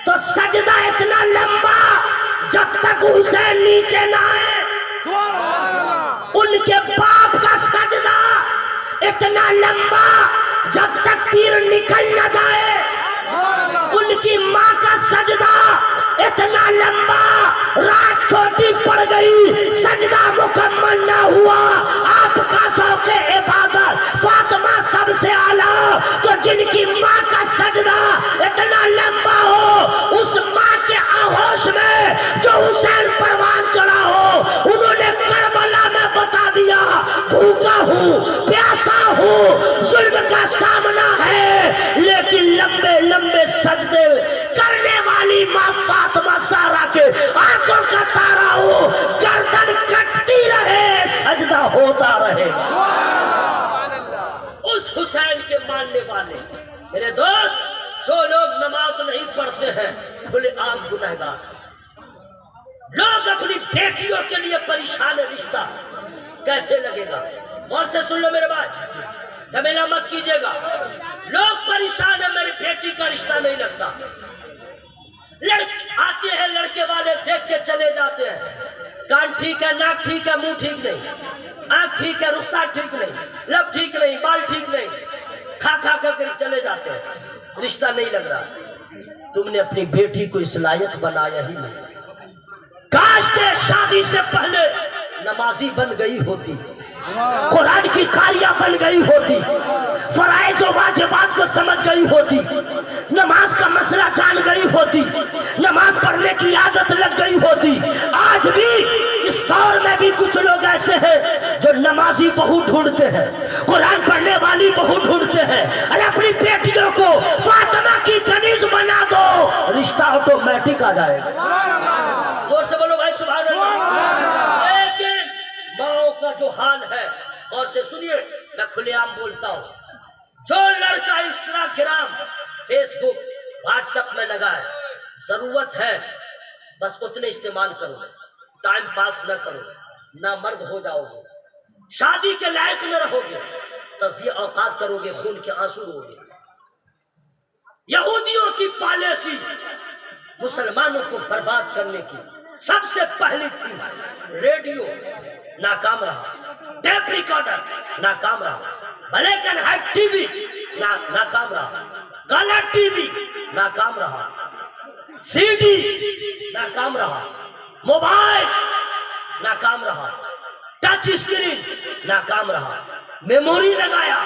تو سجدہ اتنا لمبا جب تک حسین نیچے نہ آئے، ان کے باپ کا سجدہ اتنا لمبا جب تک تیر نکل نہ جائے، ان کی ماں کا سجدہ اتنا لمبا، رات چھوٹی پڑ گئی، سجدہ مکمل نہ ہوا، آپ کا ذوق عبادت فاطمہ سب سے اعلیٰ، تو جن کی ماں کا سجدہ اتنا لمبا ہو، اس ماں کے آغوش میں جو حسین پروان چڑھا ہو، انہوں نے کربلا میں بتا دیا بھوکا ہوں، پیاسا ہوں، ظلم کا سامنا ہے، لیکن لمبے لمبے سجدے کرنے والی ماں فاطمہ زہرا کے آنکھوں کا تارا ہو، گردن کٹتی رہے، سجدہ ہوتا رہے۔ اس حسین کے ماننے والے میرے دوست، جو لوگ نماز نہیں پڑھتے ہیں کھلے عام گنہگار، لوگ اپنی بیٹیوں کے لیے پریشان ہے، رشتہ کیسے لگے گا؟ اور سے سن لو میرے بھائی، جھمیلا مت کیجئے گا، لوگ پریشان ہیں میری بیٹی کا رشتہ نہیں لگتا، آتے ہیں لڑکے والے دیکھ کے چلے جاتے ہیں، کان ٹھیک ہے، ناک ٹھیک ہے، منہ ٹھیک نہیں، آنکھ ٹھیک ہے، رخسار ٹھیک نہیں، لب ٹھیک نہیں، بال ٹھیک نہیں، کھا کھا کر چلے جاتے ہیں، رشتہ نہیں لگ رہا۔ تم نے اپنی بیٹی کو اس لائق بنایا ہی نہیں، کاش کے شادی سے پہلے نمازی بن گئی ہوتی، قرآن کی قاریہ بن گئی ہوتی، فرائض و واجبات کو سمجھ گئی ہوتی، نماز کا مسئلہ جان گئی ہوتی، نماز پڑھنے کی عادت لگ گئی ہوتی، آج بھی اس دور میں بھی کچھ لوگ ایسے ہیں جو نمازی بہو ڈھونڈتے ہیں، قرآن پڑھنے والی بہو ڈھونڈتے ہیں، ارے اپنی بیٹیوں کو فاطمہ کی کنیز بنا دو، رشتہ آٹومیٹک آ جائے گا۔ زور سے بولو بھائی سبحان اللہ۔ لیکن ماؤں کا جو حال ہے، اور سے سنیے، میں کھلے عام بولتا ہوں، جو لڑکا انسٹاگرام، فیس بک، واٹس ایپ میں لگا ہے، ضرورت ہے بس اتنے استعمال کرو، ٹائم پاس نہ کرو، نہ مرد ہو جاؤ گے، شادی کے لائق نہ رہو گے، تضیع اوقات کرو گے، خون کے آنسو رو گے۔ یہودیوں کی پالیسی مسلمانوں کو برباد کرنے کی سب سے پہلی تھی، ریڈیو ناکام رہا، ٹیپ ریکارڈر ناکام رہا، black and white T V ناکام رہا، کلر ٹی وی ناکام رہا، سی ڈی ناکام رہا، موبائل ناکام رہا، ٹچ اسکرین ناکام رہا، میموری لگایا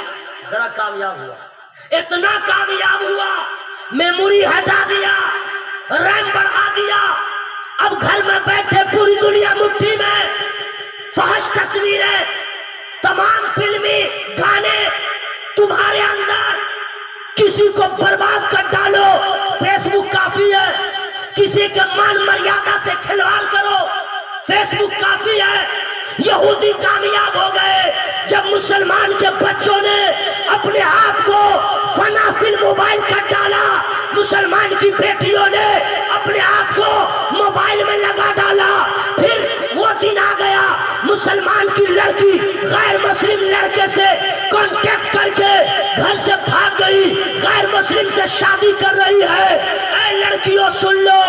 ذرا کامیاب ہوا، اتنا کامیاب ہوا میموری ہٹا دیا، ریم بڑھا دیا، اب گھر میں بیٹھے پوری دنیا مٹھی میں، فحش تصویریں، تمام فلمی گانے تمہارے اندر، کسی کو برباد کر ڈالو، فیس بک کافی ہے، کسی کے مان مریادہ سے کھلواڑ کرو، فیس بک کافی ہے۔ یہودی کامیاب ہو گئے جب مسلمان کے بچوں نے اپنے آپ کو فنا فی الموبائل کر ڈالا، مسلمان کی بیٹیوں نے اپنے آپ کو موبائل میں لگا ڈالا، پھر وہ دن آ گیا مسلمان کی لڑکی غیر مسلم لڑکے سے کانٹیکٹ کر کے گھر سے بھاگ گئی، غیر مسلم سے شادی کر رہی ہے۔ اے لڑکیوں سن لو،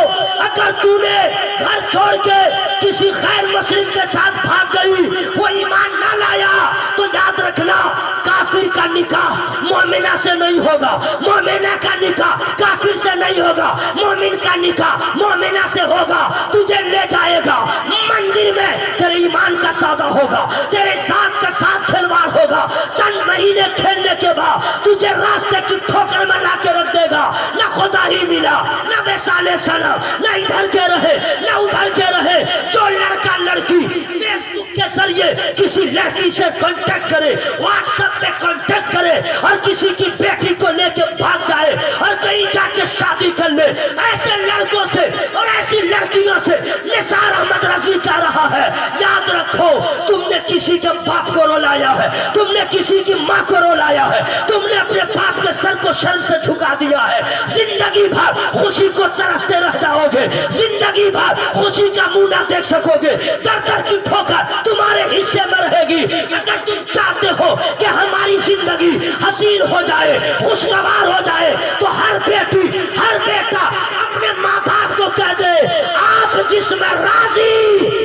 اگر تو نے گھر چھوڑ کے کسی غیر مسلم کے ساتھ بھاگ گئی، وہ ایمان نہ لایا تو یاد رکھنا کافر کا نکاح مومنہ سے نہیں ہوگا، مومنہ کا نکاح کافر سے نہیں ہوگا، مومن کا نکاح مومنہ سے ہوگا، تجھے لے جائے گا مندر میں، تیرے ایمان کا سودا ہوگا، تیرے ذات کا ساتھ کھلواڑ ہوگا، چند مہینے کھیلنے کے بعد تجھے راستے کی ٹھوکر میں لا کے رکھ دے گا، نہ خدا ہی ملا، نہ وصال سلام، نہ ادھر کے رہے نہ ادھر کے رہے۔ جو لڑکا لڑکی فیس بک کے ذریعے کسی لڑکی سے کانٹیکٹ کرے، واٹس ایپ پہ کانٹیکٹ کرے اور کسی کی بیٹی کو لے کے بھاگ جائے اور کہیں جا کے شادی کر لے، ایسے لڑکوں سے اور ایسی لڑکیوں سے نثار احمد رضوی کہہ رہا ہے، یاد رکھو تم نے کسی کے باپ کو رلایا ہے، تم نے کسی کی ماں کو رلایا ہے، تم نے اپنے باپ کے سر کو شرم سے جھکا دیا ہے، زندگی بھر خوشی کو ترستے رہ جاؤ گے، زندگی بھر خوشی کا منہ نہ دیکھ سکو گے، در در کی ٹھوکر تمہارے حصے میں رہے گی۔ اگر تم چاہتے ہو کہ ہماری زندگی حسین ہو جائے، خوشگوار ہو جائے، تو ہر بیٹی ہر بیٹا اپنے ماں باپ کو کہہ دے، آپ جس میں راضی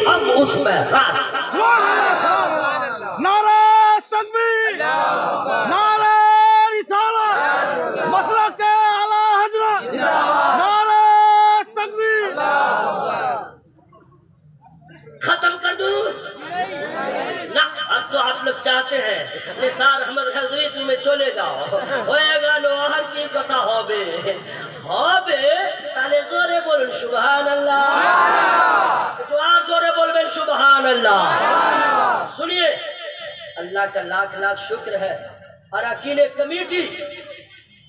ہم اس میں راضی۔ نعرہ تکبیر، نعرہ رسالت، مسلک اعلی حضرت، نعرہ تکبیر۔ ختم کر دوں نہ، اب تو آپ لوگ چاہتے ہیں نثار احمد رضوی تمہیں چلے جاؤ، ہوئے گا لوہر کی کتا ہوبے تالے زورے بولن سبحان اللہ، تو اور زورے بولن سبحان اللہ۔ سنیے، اللہ کا لاکھ لاکھ شکر ہے، اراکین کمیٹی،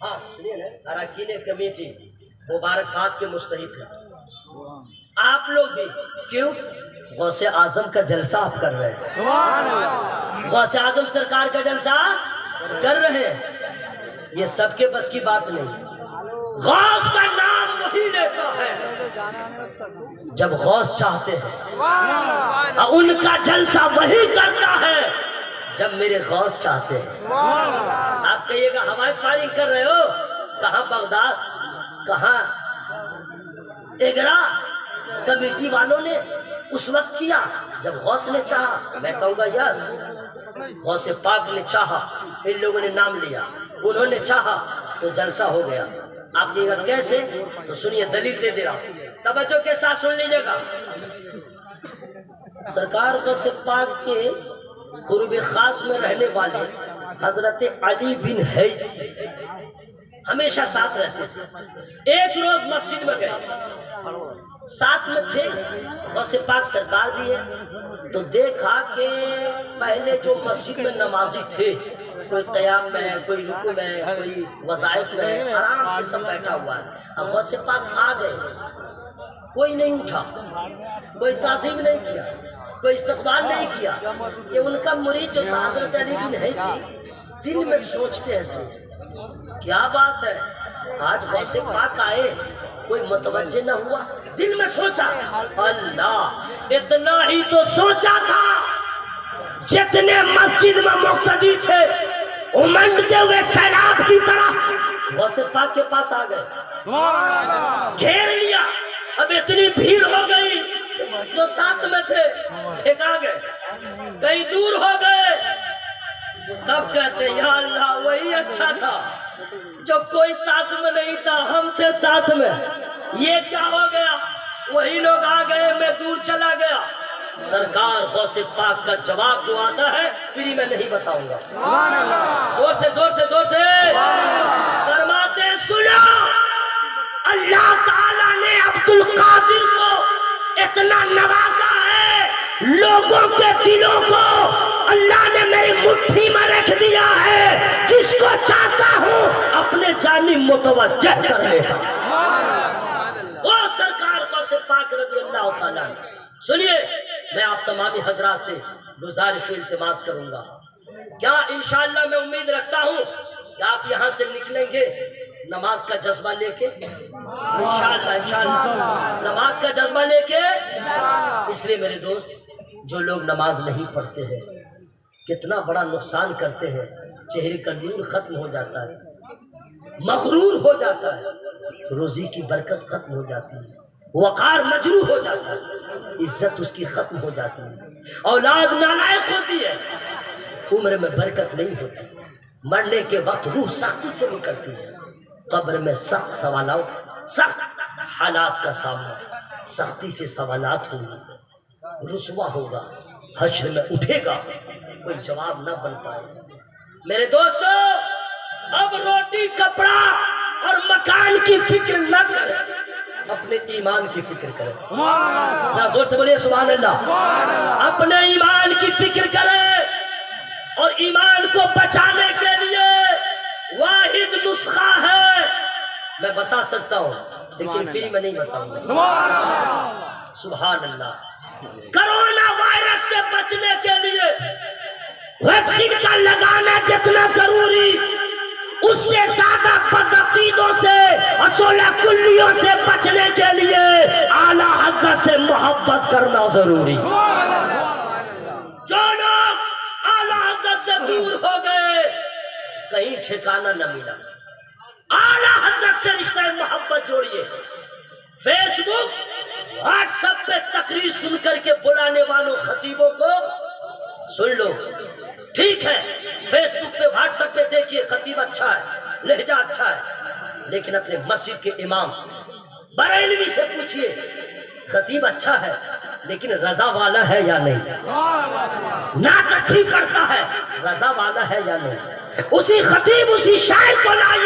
ہاں سنیے نا، اراکین کمیٹی مبارکباد کے مستحق ہے، آپ لوگ بھی، کیوں؟ غوث اعظم کا جلسہ آپ کر رہے ہیں، غوث اعظم سرکار کا جلسہ کر رہے ہیں، یہ سب کے بس کی بات نہیں۔ غوث کا نام وہی لیتا ہے جب غوث چاہتے ہیں، اور ان کا جلسہ وہی کرتا ہے جب میرے غوث چاہتے ہیں۔ آپ کہیے گا ہوائی فائرنگ کر رہے ہو، کہاں بغداد، کہاں اگرا؟ کمیٹی والوں نے اس وقت کیا جب غوث نے چاہا، میں کہوں گا یس، غوث پاک نے چاہا، ان لوگوں نے نام لیا، انہوں نے چاہا تو جلسہ ہو گیا۔ آپ کہیے گا کیسے؟ تو سنیے، دلیل دے دے رہا ہوں، توجہ کے ساتھ سن لیجیے گا۔ سرکار غوث پاک کے قرب خاص میں رہنے والے حضرت علی بن حی ہمیشہ ساتھ رہتے تھے. ایک روز مسجد میں گئے, ساتھ میں تھے غوث پاک سرکار بھی ہے, تو دیکھا کہ پہلے جو مسجد میں نمازی تھے, کوئی قیام میں ہے, کوئی رکوع میں ہے, کوئی وظائف میں ہے, آرام سے سب بیٹھا ہوا ہے. اب غوث پاک آ گئے, کوئی نہیں اٹھا, کوئی تعظیم نہیں کیا, کوئی استقبال نہیں کیا. کہ ان کا مرید جو تھا حضرت علی بھی نہیں تھی, دل میں سوچتے ہیں سب کیا بات ہے, آج غوث پاک آئے, کوئی متوجہ نہ ہوا. دل میں سوچا, اللہ اتنا ہی تو سوچا تھا, جتنے مسجد میں مقتدی تھے امنڈتے ہوئے سیلاب کی طرح غوث پاک کے پاس آ گئے, گھیر لیا. اب اتنی بھیڑ ہو گئی, جو ساتھ میں تھے ایک آ گئے, کئی دور ہو گئے. تب کہتے یا اللہ وہی اچھا تھا جو کوئی ساتھ میں نہیں تھا, ہم تھے ساتھ میں. یہ کیا ہو گیا, وہی لوگ آ گئے, میں دور چلا گیا. سرکار غوث پاک کا جواب جو آتا ہے فری میں نہیں بتاؤں گا. زور سے زور سے زور سے فرماتے سنا, اللہ تعالیٰ نے عبد القادر کو اتنا نوازا ہے, لوگوں کے دلوں کو اللہ نے میری مٹھی میں رکھ دیا ہے, جس کو چاہتا ہوں اپنے جانب متوجہ کر لیتا. وہ سرکار غوث پاک رضی اللہ تعالیٰ. سنیے, میں آپ تمامی حضرات سے گزارش و التماس کروں گا, کیا انشاءاللہ میں امید رکھتا ہوں کہ آپ یہاں سے نکلیں گے نماز کا جذبہ لے کے, انشاءاللہ نماز کا جذبہ لے کے. اس لیے میرے دوست, جو لوگ نماز نہیں پڑھتے ہیں کتنا بڑا نقصان کرتے ہیں. چہرے کا نور ختم ہو جاتا ہے, مغرور ہو جاتا ہے, روزی کی برکت ختم ہو جاتی ہے, وقار مجروح ہو جاتا ہے, عزت اس کی ختم ہو جاتی ہے, اولاد نالائق ہوتی ہے, عمر میں برکت نہیں ہوتی, مرنے کے وقت روح سختی سے نکلتی ہے, قبر میں سخت سوالات, سخت حالات کا سامنا, سختی سے سوالات ہوں گے, رسوا ہوگا, حشر میں اٹھے گا, کوئی جواب نہ بن پائے. میرے دوستو, اب روٹی کپڑا اور مکان کی فکر نہ کریں, اپنے ایمان کی فکر کریں. زور سے بولیے سبحان اللہ. اپنے ایمان کی فکر کریں, اور ایمان کو بچانے کے لیے واحد نسخہ ہے, میں بتا سکتا ہوں لیکن فری میں نہیں بتاؤں گا. سبحان اللہ. کرونا وائرس سے بچنے کے لیے ویکسین کا لگانا جتنا ضروری, اس سے زیادہ بدعقیدوں سے, اصول کلیوں سے بچنے کے لیے اعلیٰ حضرت سے محبت کرنا ضروری. جو لوگ اعلیٰ حضرت سے دور ہو گئے, کہیں ٹھکانہ نہ ملا, اعلیٰ حضرت سے رشتہ محبت جوڑیے. فیس بک, واٹس ایپ پہ تقریر سن کر کے بلانے والوں خطیبوں کو سن لو, ٹھیک ہے, فیس بک پہ واٹس ایپ پہ دیکھیے خطیب اچھا ہے, لہجہ اچھا ہے, لیکن اپنے مسجد کے امام بریلوی سے پوچھئے خطیب اچھا ہے لیکن رضا والا ہے یا نہیں, نعت اچھی کرتا ہے, رضا والا ہے یا نہیں. اسی خطیب اسی شاعر کو لائیے